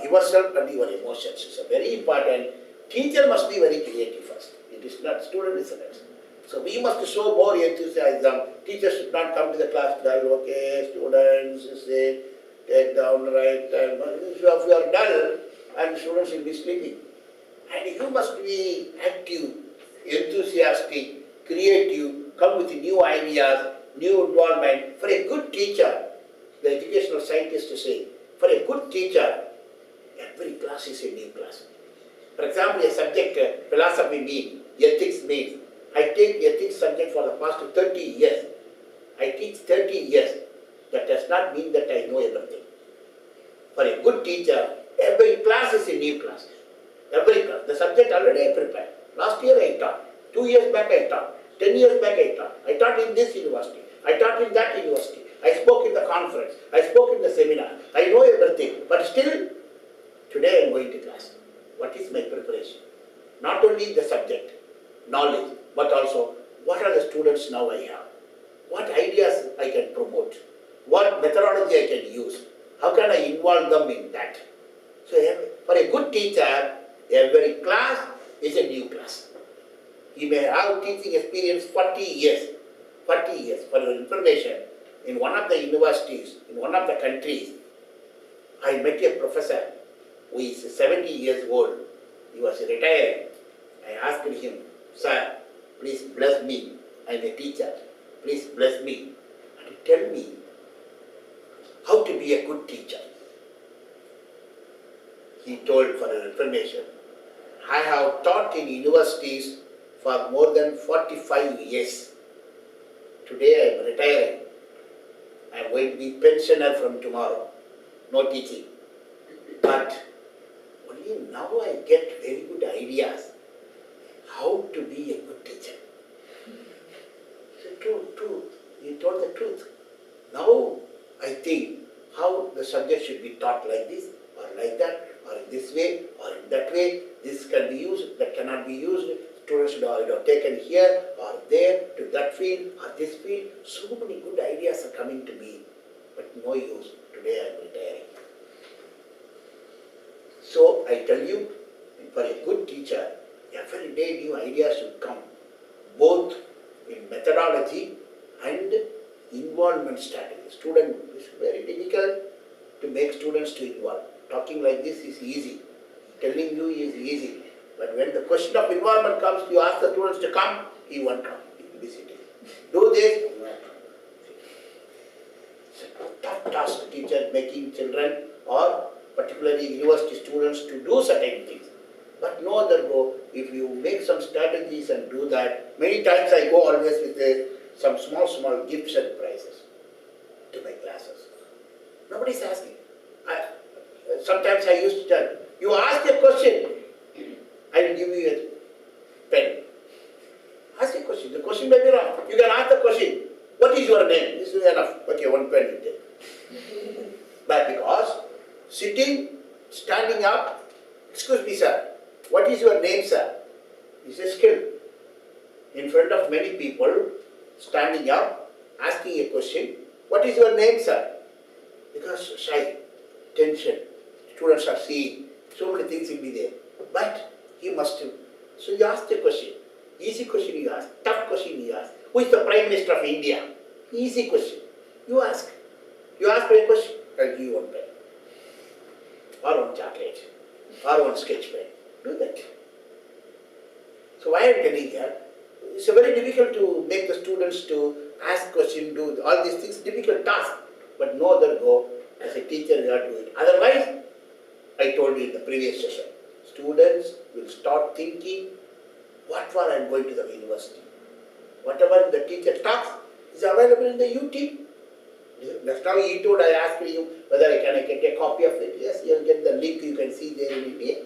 [SPEAKER 1] yourself and your emotions. It's a very important. Teacher must be very creative first. It is not, student is the next. So we must show more enthusiasm. Teachers should not come to the class dull. Okay, students, say, take down, right. If you are dull, and students will be sleeping. And you must be active, enthusiastic, creative, come with new ideas, new involvement. For a good teacher, the educational scientists say, for a good teacher, every class is a new class. For example, a subject, philosophy means, ethics means, I take ethics subject for the past 30 years. I teach 30 years. That does not mean that I know everything. For a good teacher, every class is a new class. Every class. The subject already I prepared. Last year I taught. 2 years back I taught. 10 years back I taught. I taught in this university. I taught in that university. I spoke in the conference. I spoke in the seminar. I know everything. But still, today I am going to class. What is my preparation? Not only the subject, knowledge, but also what are the students now I have? What ideas I can promote? What methodology I can use? How can I involve them in that? So for a good teacher, every class is a new class. He may have teaching experience 40 years. 40 years. For your information, in one of the universities, in one of the countries, I met a professor who is 70 years old. He was retiring. I asked him, sir, please bless me. I am a teacher. Please bless me. And tell me how to be a good teacher. He told, for your information, I have taught in universities for more than 45 years. Today I am retiring. I am going to be pensioner from tomorrow. No teaching. But only now I get very good ideas how to be a good teacher. So true. He told the truth. Now I think how the subject should be taught like this or like that, or in this way, or in that way. This can be used, that cannot be used. Students should have taken here or there to that field or this field. So many good ideas are coming to me, but no use. Today I am retiring. So I tell you, for a good teacher, every day new ideas should come, both in methodology and involvement strategy. Student, it's very difficult to make students to involve. Talking like this is easy. Telling you is easy. But when the question of involvement comes, you ask the students to come, he won't come. He will be sitting. Do this, he won't come. It's a tough task, teacher, making children or particularly university students to do certain things. But no other go. If you make some strategies and do that, many times I go always with some small gifts and prizes to my classes. Nobody is asking. Sometimes I used to tell, you ask a question, I will give you a pen. Ask a question. The question may be wrong. You can ask the question, what is your name? This is enough. Okay, one pen you take. But because sitting, standing up, excuse me sir, what is your name sir? It's a skill. In front of many people, standing up, asking a question, what is your name sir? Because shy, tension, students are seeing, so many things will be there. But he must, so you ask the question, easy question you ask, tough question you ask. Who is the Prime Minister of India? Easy question. You ask. You ask me a question, I'll give you one pen. one chocolate or one sketch pen. Do that. So why I am telling here, it's a very difficult to make the students to ask questions, do all these things, difficult task. But no other go, as a teacher you have to do it. Otherwise, I told you in the previous session, students will start thinking, what for I am going to the university? Whatever the teacher talks is available in the YouTube. That's how he told, I asked you whether I can get a copy of it. Yes, you will get the link, you can see there in India.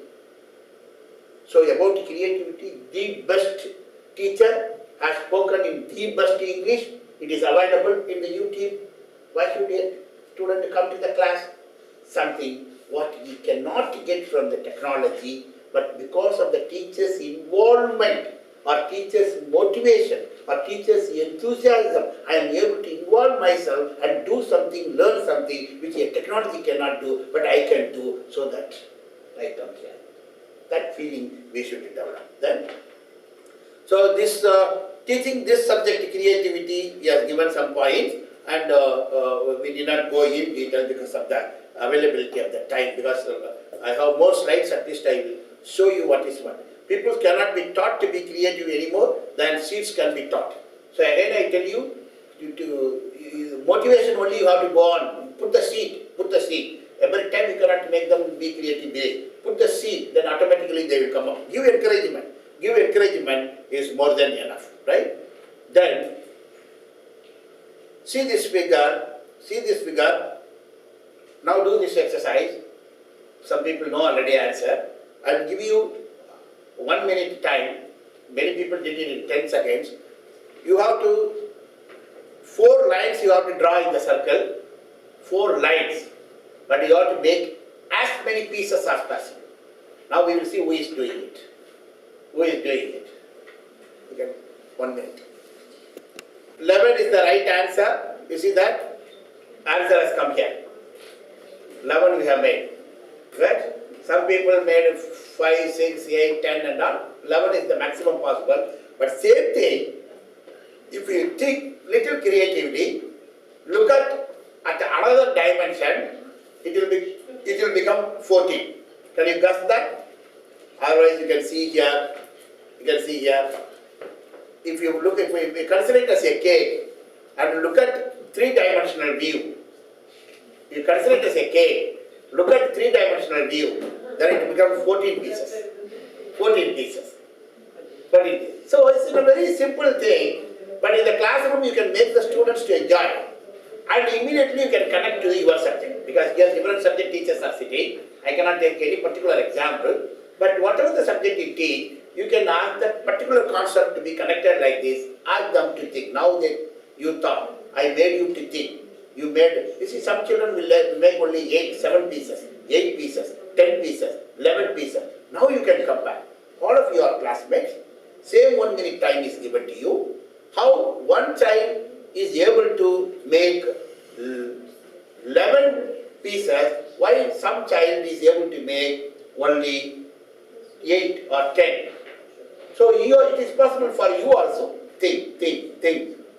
[SPEAKER 1] So about creativity, the best teacher has spoken in the best English. It is available in the YouTube. Why should a student come to the class? Something what he cannot get from the technology, but because of the teacher's involvement or teacher's motivation or teacher's enthusiasm, I am able to involve myself and do something, learn something which a technology cannot do, but I can do, so that I come here. That feeling we should develop. Then, so this teaching this subject creativity, we have given some points, and we did not go in detail because of the availability of the time, because I have more slides. At least I will show you what is what. People cannot be taught to be creative anymore than seeds can be taught. So again I tell you, motivation only you have to go on. Put the seed, put the seed. Every time you cannot make them be creative. Put the seed, then automatically they will come up. Give encouragement. Give encouragement is more than enough, right? Then, see this figure. Now do this exercise. Some people know already answer. I will give you 1 minute time. Many people did it in 10 seconds. You have to, 4 lines you have to draw in the circle. 4 lines. But you have to make as many pieces as possible. Now we will see who is doing it. Who is doing it? You can, 1 minute. 11 is the right answer. You see that? Answer has come here. 11 we have made. Right? Some people made 5, 6, 8, 10 and all. 11 is the maximum possible. But same thing, if you think little creatively, look at another dimension, it will become 14. Can you guess that? Otherwise you can see here, if you look at, if we consider it as a cake and look at 3-dimensional view, you consider it as a cake, look at 3-dimensional view, then it becomes 14 pieces. 14 pieces. So it's a very simple thing, but in the classroom you can make the students to enjoy. And immediately you can connect to your subject, because here different subject teachers are sitting. I cannot take any particular example, but whatever the subject you teach, you can ask that particular concept to be connected like this. Ask them to think. Now that you thought, I made you to think. You see, some children will make only 7 pieces, 8 pieces, 10 pieces, 11 pieces. Now you can compare. All of your classmates, same 1 minute time is given to you. How one child is able to make 11 pieces, while some child is able to make only 8 or 10. So it is possible for you also. Think.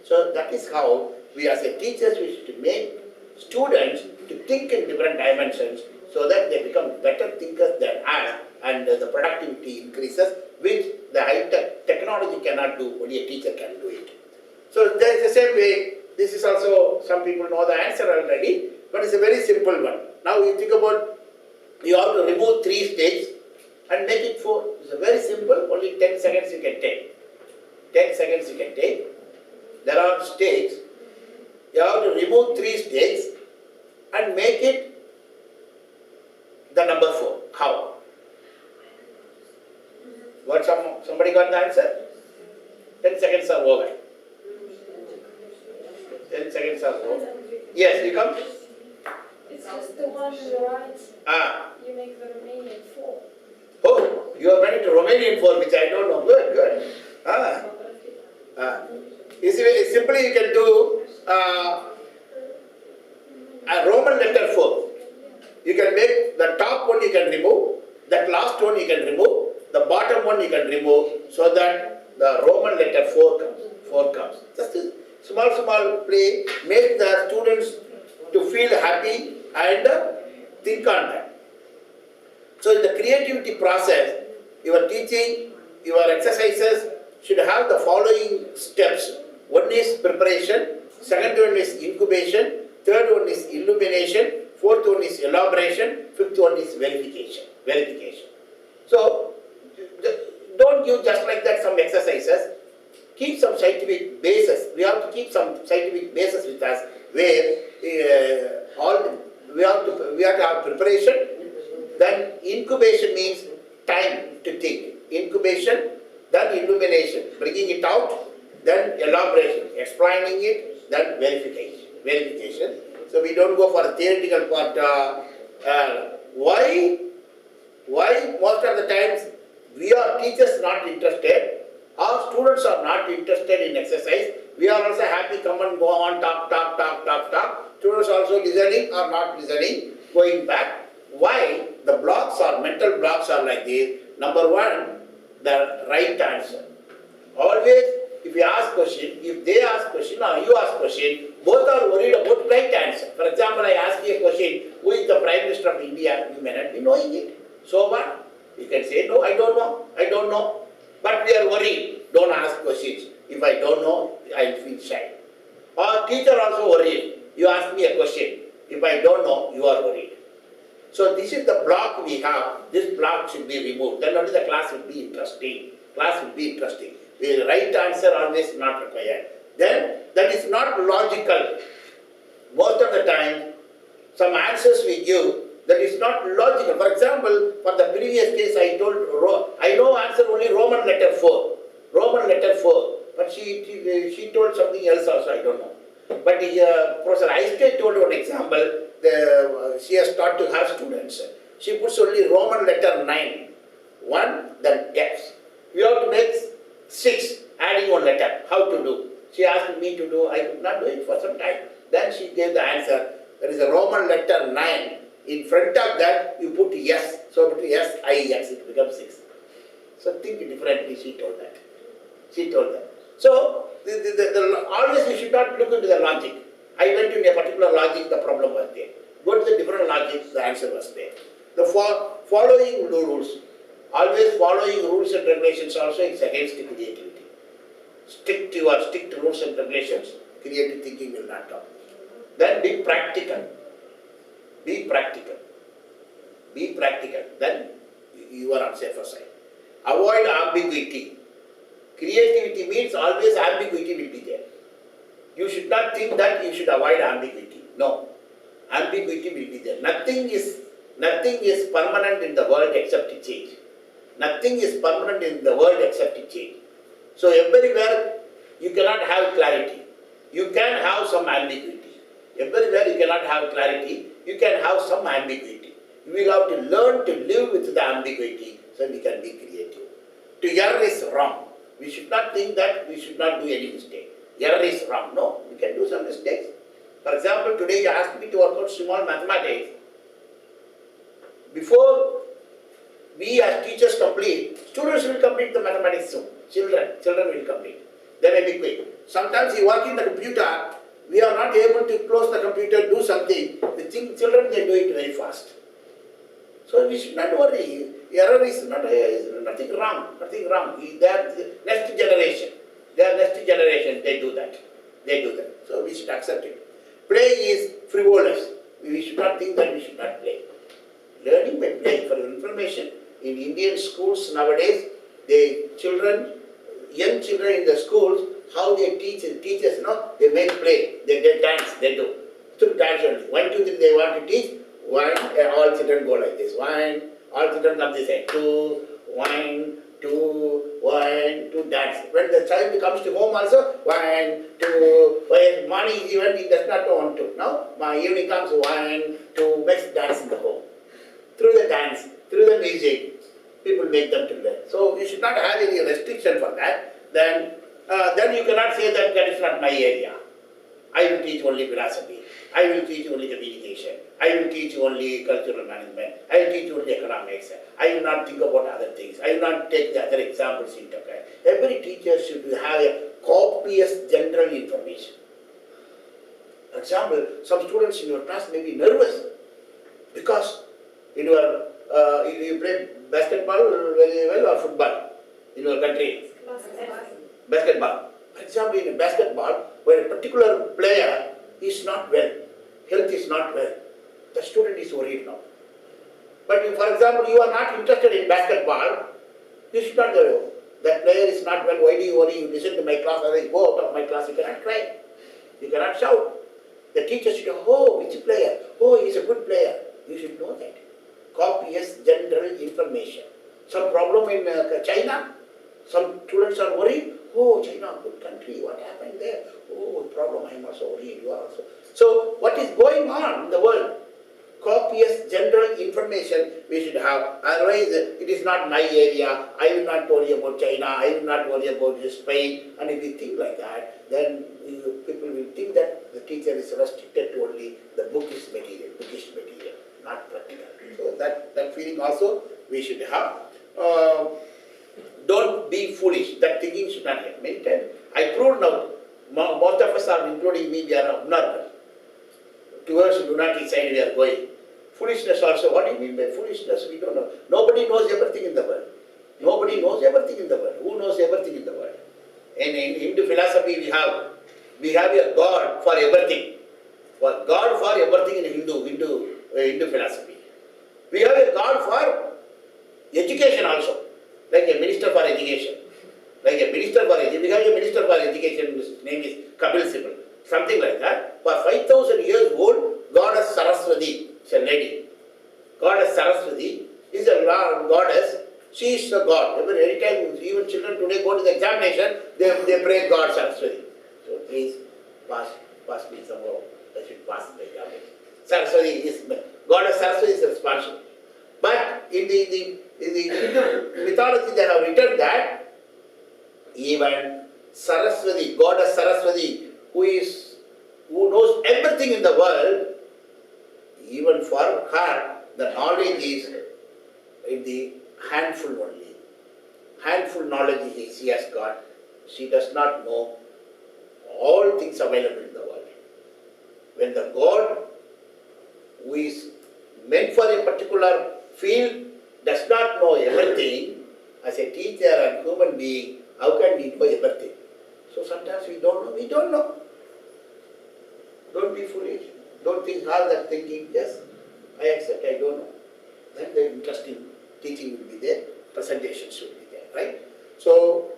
[SPEAKER 1] So that is how we as a teachers wish to make students to think in different dimensions, so that they become better thinkers than us, and the productivity increases, which the high-tech technology cannot do, only a teacher can do it. So there is the same way, this is also, some people know the answer already, but it's a very simple one. Now you think about, you have to remove 3 states and make it 4. It's very simple, only 10 seconds you can take. 10 seconds you can take. There are states, you have to remove 3 states and make it the number 4. How? What, somebody got the answer? 10 seconds are over. 10 seconds are over. Yes, you come?
[SPEAKER 2] It's just the one on the right. You make the Romanian 4.
[SPEAKER 1] Oh, you are made it to Romanian 4, which I don't know. Good. You see, simply you can do a Roman letter 4. You can make the top one you can remove, that last one you can remove, the bottom one you can remove, so that the Roman letter 4 comes. Just a small play, make the students to feel happy and think on that. So in the creativity process, your teaching, your exercises should have the following steps. One is preparation, second one is incubation, third one is illumination, fourth one is elaboration, fifth one is verification. So don't give just like that some exercises. Keep some scientific basis. We have to keep some scientific basis with us where we have to have preparation. Then incubation means time to think. Incubation, then illumination, bringing it out, then elaboration, explaining it, then verification. So we don't go for a theoretical part. Why most of the times we are teachers not interested, our students are not interested in exercise. We are also happy, come and go on, talk. Students also listening or not listening, going back. Why the blocks or mental blocks are like this? Number one, the right answer. Always, if you ask question, if they ask question or you ask question, both are worried about right answer. For example, I ask you a question, who is the Prime Minister of India? You may not be knowing it. So what? You can say, no, I don't know. But we are worried. Don't ask questions. If I don't know, I will feel shy. Or teacher also worried. You ask me a question. If I don't know, you are worried. So this is the block we have. This block should be removed. Then only the class will be interesting. The right answer always not required. Then that is not logical. Most of the time, some answers we give, that is not logical. For example, for the previous case I told, I know answer only Roman letter 4. But she told something else also, I don't know. But Professor Einstein told one example, she has taught to her students. She puts only Roman letter 9. 1, then X. We have to make 6, adding one letter. How to do? She asked me to do, I could not do it for some time. Then she gave the answer. There is a Roman letter 9. In front of that, you put S. So put S, I, X, it becomes 6. So think differently, she told that. So, always we should not look into the logic. I went in a particular logic, the problem was there. Go to the different logic, the answer was there. The following rules. Always following rules and regulations also is against creativity. Stick to rules and regulations, creative thinking will not come. Then be practical. Then you are on safer side. Avoid ambiguity. Creativity means always ambiguity will be there. You should not think that you should avoid ambiguity. No. Ambiguity will be there. Nothing is permanent in the world except change. So everywhere you cannot have clarity. You can have some ambiguity. Everywhere you cannot have clarity, you can have some ambiguity. You will have to learn to live with the ambiguity so we can be creative. To err is wrong. We should not think that we should not do any mistake. Error is wrong. No, we can do some mistakes. For example, today you asked me to work out small mathematics. Before we as teachers complete, students will complete the mathematics soon. Children will complete. They may be quick. Sometimes you work in the computer, we are not able to close the computer, do something. The children can do it very fast. So we should not worry. Error is nothing wrong. They are next generation. They do that. So we should accept it. Playing is frivolous. We should not think that we should not play. Learning by playing. For your information, in Indian schools nowadays, young children in the schools, how they teach, the teachers, they make play, they dance, they do. Through dance only. 1, 2, 3, they want to teach. 1, all children go like this. 1, all children come this side. 2, 1, 2, dance. When the child comes to home also, 1, 2, when morning is even, he does not want to. Now, my evening comes, 1, 2, makes dance in the home. Through the dance, through the music, people make them to learn. So you should not have any restriction for that. Then you cannot say that is not my area. I will teach only philosophy. I will teach only communication. I will teach only cultural management. I will teach only economics. I will not think about other things. I will not take the other examples into account. Every teacher should have a copious general information. For example, some students in your class may be nervous because in your you play basketball very well or football in your country? Basketball. For example, in basketball, where a particular player is not well, health is not well, the student is worried now. But if, for example, you are not interested in basketball, you should not go. That player is not well, why do you worry? You listen to my class, otherwise go out of my class, you cannot cry. You cannot shout. The teacher should know, oh, which player? Oh, he is a good player. You should know that. Copious general information. Some problem in China, some students are worried, oh, China, good country, what happened there? Oh, problem, I am also worried, you are also. So, what is going on in the world? Copious general information we should have, otherwise it is not my area, I will not worry about China, I will not worry about Spain, and if you think like that, then people will think that the teacher is restricted to only the bookish material, not practical. So that feeling also we should have. Don't be foolish, that thinking should not have. Many times, I proved now, most of us are, including me, we are abnormal. Towards lunatic side we are going. Foolishness also, what do you mean by foolishness? We don't know. Nobody knows everything in the world. Nobody knows everything in the world. Who knows everything in the world? In Hindu philosophy we have a God for everything. God for everything in Hindu philosophy. We have a God for education also, like a minister for education. We have a minister for education, his name is Kapil Sibal. Something like that. For 5,000 years old, Goddess Saraswati is a lady. Goddess Saraswati is a goddess. She is the God. Every time, even children today go to the examination, they pray God Saraswati. So please pass me somehow. I should pass the examination. Goddess Saraswati is responsible. But in the Hindu mythology, they have written that even Saraswati, Goddess Saraswati, who knows everything in the world, even for her, the knowledge is in the handful only. Handful knowledge she has got. She does not know all things available in the world. When the God who is meant for a particular field does not know everything, as a teacher and human being, how can we know everything? So sometimes we don't know. Don't be foolish. Don't think all that thinking, yes, I accept, I don't know. Then the interesting teaching will be there, presentations will be there, right? So,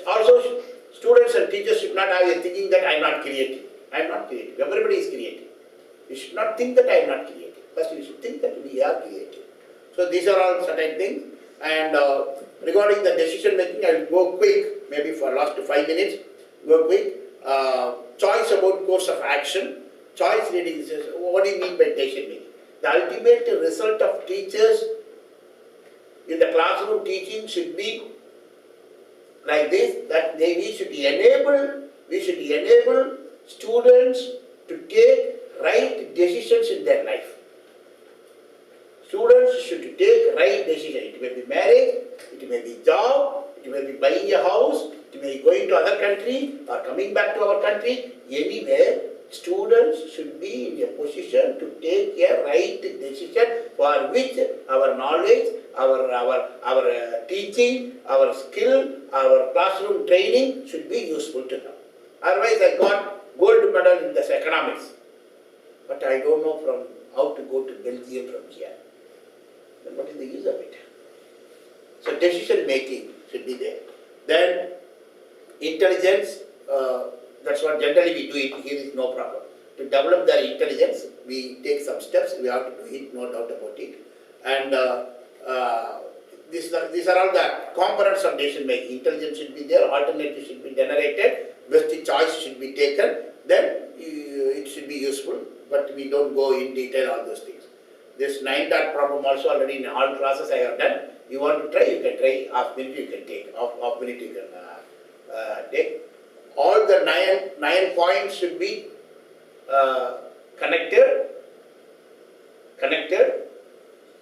[SPEAKER 1] also students and teachers should not have a thinking that I am not creative. I am not creative. Everybody is creative. You should not think that I am not creative. First you should think that we are creative. So these are all certain things. And regarding the decision making, I will go quick, maybe for last 5 minutes, go quick. Choice about course of action. Choice reading is, what do you mean by decision making? The ultimate result of teachers in the classroom teaching should be like this, that we should enable students to take right decisions in their life. Students should take right decisions. It may be marriage, it may be job, it may be buying a house, it may be going to other country or coming back to our country. Anywhere, students should be in a position to take a right decision for which our knowledge, our teaching, our skill, our classroom training should be useful to them. Otherwise, I got gold medal in this economics, but I don't know from how to go to Belgium from here. Then what is the use of it? So decision making should be there. Then intelligence, that's what generally we do it, here is no problem. To develop their intelligence, we take some steps, we have to do it, no doubt about it. And these are all the components of decision making. Intelligence should be there, alternatives should be generated, best choice should be taken, then it should be useful, but we don't go in detail on those things. This 9-dot problem also already in all classes I have done. You want to try, you can try, half minute you can take, half minute you can take. All the nine points should be connected.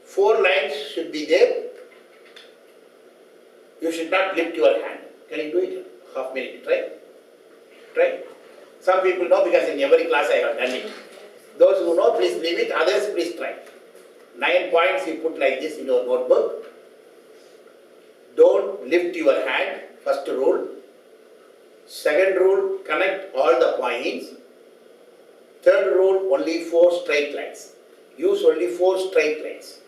[SPEAKER 1] 4 lines should be there. You should not lift your hand. Can you do it? Half minute, try. Some people know because in every class I have done it. Those who know, please leave it. Others, please try. 9 points you put like this in your notebook. Don't lift your hand, first rule. Second rule, connect all the points. Third rule, only 4 straight lines. Use only 4 straight lines.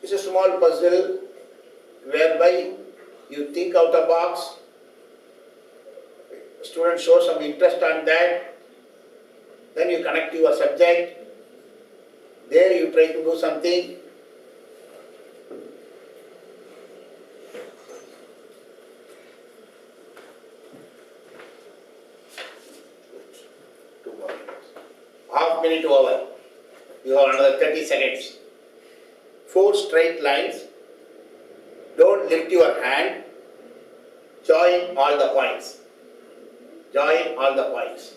[SPEAKER 1] It's a small puzzle whereby you think out the box. Students show some interest on that. Then you connect your subject. There you try to do something. Half minute over. You have another 30 seconds. 4 straight lines. Don't lift your hand. Join all the points. Join all the points.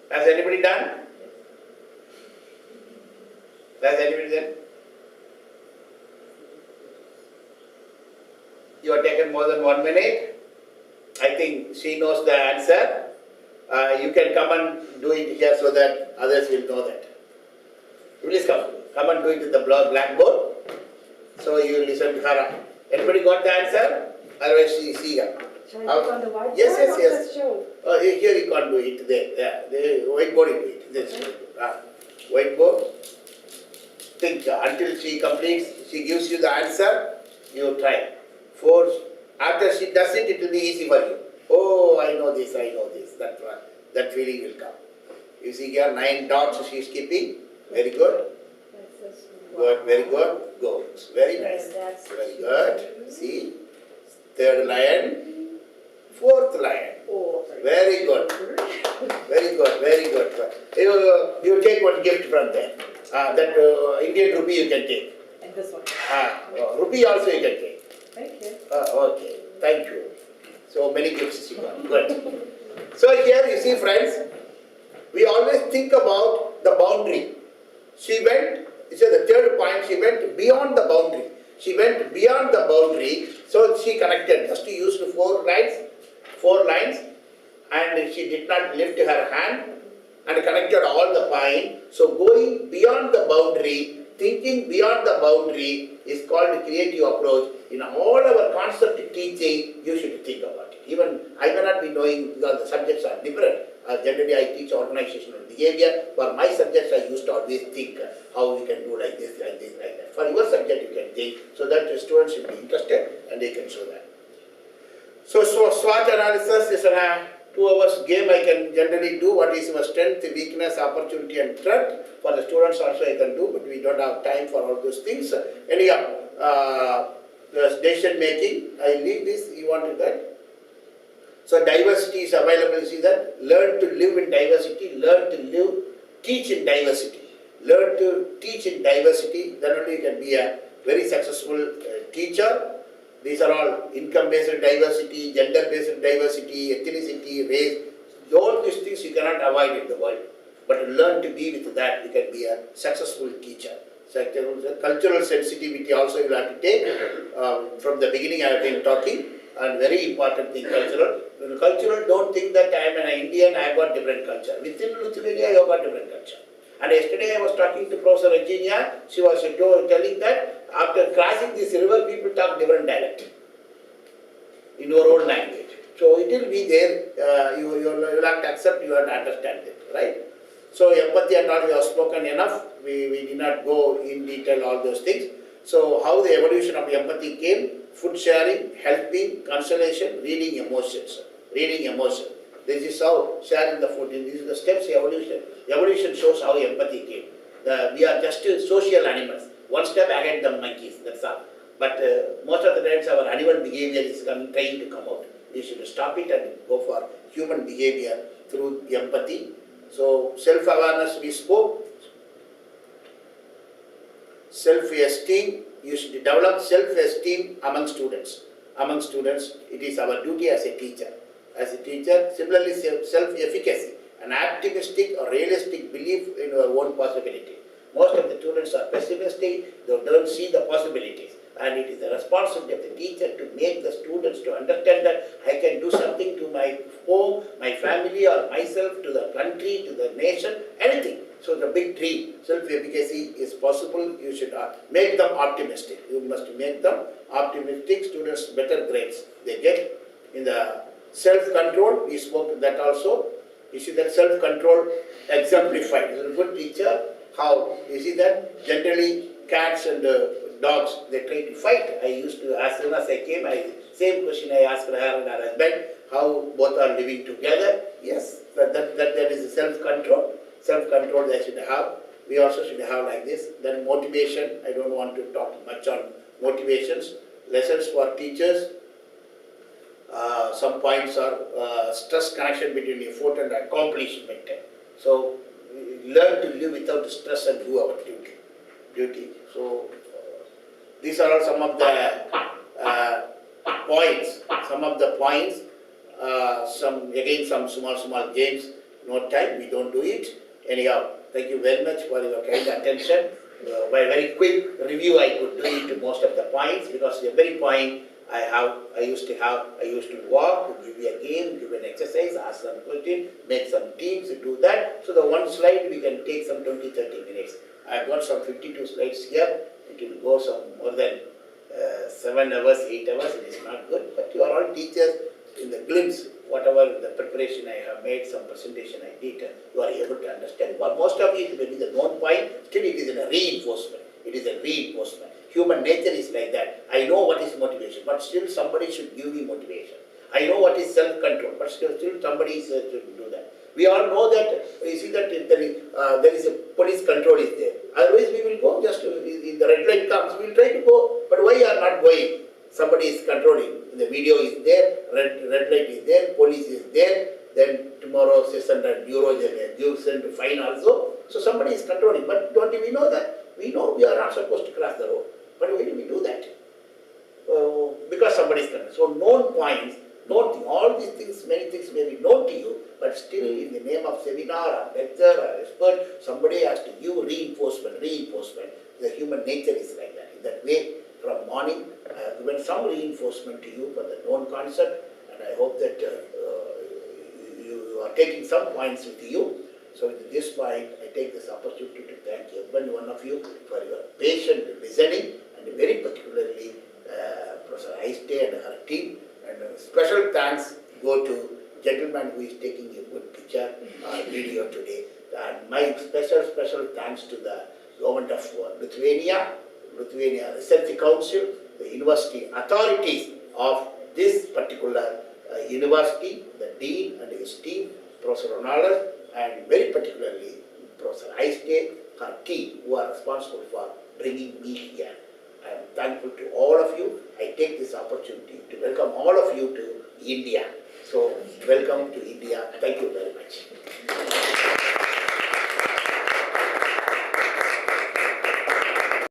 [SPEAKER 1] Has anybody done? Has anybody done? You have taken more than 1 minute. I think she knows the answer. You can come and do it here so that others will know that. Please come. Come and do it in the blackboard. So you will listen to her. Anybody got the answer? Otherwise she see her.
[SPEAKER 2] Shall I put on the whiteboard?
[SPEAKER 1] Yes.
[SPEAKER 2] Show?
[SPEAKER 1] Here you can't do it. There. The whiteboard you do it. This whiteboard. Think until she completes. She gives you the answer. You try. After she does it, it will be easy for you. Oh, I know this. That feeling will come. You see here 9 dots she is keeping. Very good. Good. Very good. Go. Very nice. Very good. See. 3rd line. 4th line. Very good. Very good. You take one gift from there. That Indian rupee you can take.
[SPEAKER 2] And this one.
[SPEAKER 1] Rupee also you can take.
[SPEAKER 2] Thank you.
[SPEAKER 1] Okay. Thank you. So many gifts you got. Good. So here you see, friends, we always think about the boundary. She went, it's the 3rd point, she went beyond the boundary. She went beyond the boundary, so she connected. Just used 4 lines, and she did not lift her hand and connected all the points. So going beyond the boundary, thinking beyond the boundary is called creative approach. In all our concept teaching, you should think about it. Even I may not be knowing because the subjects are different. Generally, I teach organizational behavior. For my subjects, I used to always think how we can do like this, like that. For your subject, you can think so that the students should be interested and they can show that. So SWOT analysis is a 2 hours game I can generally do. What is your strength, weakness, opportunity and threat. For the students also I can do, but we don't have time for all those things. Anyhow, the decision making, I leave this, you want to get. So diversity is available, you see that. Learn to live in diversity, learn to teach in diversity. Learn to teach in diversity, then only you can be a very successful teacher. These are all income-based diversity, gender-based diversity, ethnicity, race. All these things you cannot avoid in the world. But learn to be with that, you can be a successful teacher. So cultural sensitivity also you will have to take. From the beginning I have been talking, and very important thing, cultural. When cultural, don't think that I am an Indian, I have got different culture. Within Lithuania, you have got different culture. And yesterday I was talking to Professor Virginia, she was telling that after crossing this river, people talk different dialect in your own language. So it will be there, you will have to accept, you have to understand it, right? So empathy and all we have spoken enough, we did not go in detail all those things. So how the evolution of empathy came, food sharing, helping, consolation, reading emotions. This is how sharing the food, this is the steps evolution. Evolution shows how empathy came. We are just social animals. One step ahead the monkeys, that's all. But most of the times our animal behavior is trying to come out. We should stop it and go for human behavior through empathy. So self-awareness we spoke. Self-esteem, you should develop self-esteem among students. Among students, it is our duty as a teacher. As a teacher, similarly self-efficacy, an optimistic or realistic belief in our own possibility. Most of the students are pessimistic, they don't see the possibilities. And it is the responsibility of the teacher to make the students to understand that I can do something to my home, my family, or myself, to the country, to the nation, anything. So the big dream, self-efficacy is possible. You should make them optimistic. You must make them optimistic. Students better grades they get. In the self-control, we spoke that also. You see that self-control exemplified. As a good teacher, how? You see that generally cats and dogs, they try to fight. I used to, as soon as I came, same question I asked her and her husband, how both are living together. Yes, that is self-control. Self-control they should have. We also should have like this. Then motivation, I don't want to talk much on motivations. Lessons for teachers. Some points are stress connection between effort and accomplishment. So, learn to live without stress and do our duty. So, these are all some of the points. Some of the points. Some small games. No time, we don't do it. Anyhow, thank you very much for your kind attention. By very quick review, I could do it most of the points because every point I used to walk, give you a game, give an exercise, ask some question, make some teams, do that. So the one slide we can take some 20-30 minutes. I've got some 52 slides here. It will go some more than 7 hours, 8 hours. It is not good, but you are all teachers. In the glimpse, whatever the preparation I have made, some presentation I did, you are able to understand. But most of it may be the known point, still it is in a reinforcement. It is a reinforcement. Human nature is like that. I know what is motivation, but still somebody should give me motivation. I know what is self-control, but still somebody should do that. We all know that, you see that there is a police control is there. Otherwise we will go, just if the red light comes, we will try to go. But why you are not going? Somebody is controlling. The video is there, red light is there, police is there, then tomorrow 600 euro they give send fine also. So somebody is controlling. But don't we know that? We know we are not supposed to cross the road. But why do we do that? Because somebody is controlling. So known points, all these things, many things may be known to you, but still in the name of seminar or lecture or expert, somebody has to give reinforcement. The human nature is like that. In that way, from morning, I have given some reinforcement to you for the known concept, and I hope that you are taking some points with you. So with this point, I take this opportunity to thank every one of you for your patient listening, and very particularly Professor Aiste and her team. And special thanks go to gentleman who is taking a good picture or video today. And my special thanks to the government of Lithuania Research Council, the university authorities of this particular university, the dean and his team, Professor Ronaldo, and very particularly Professor Aiste, her team, who are responsible for bringing me here. I am thankful to all of you. I take this opportunity to welcome all of you to India. So, welcome to India. Thank you very much.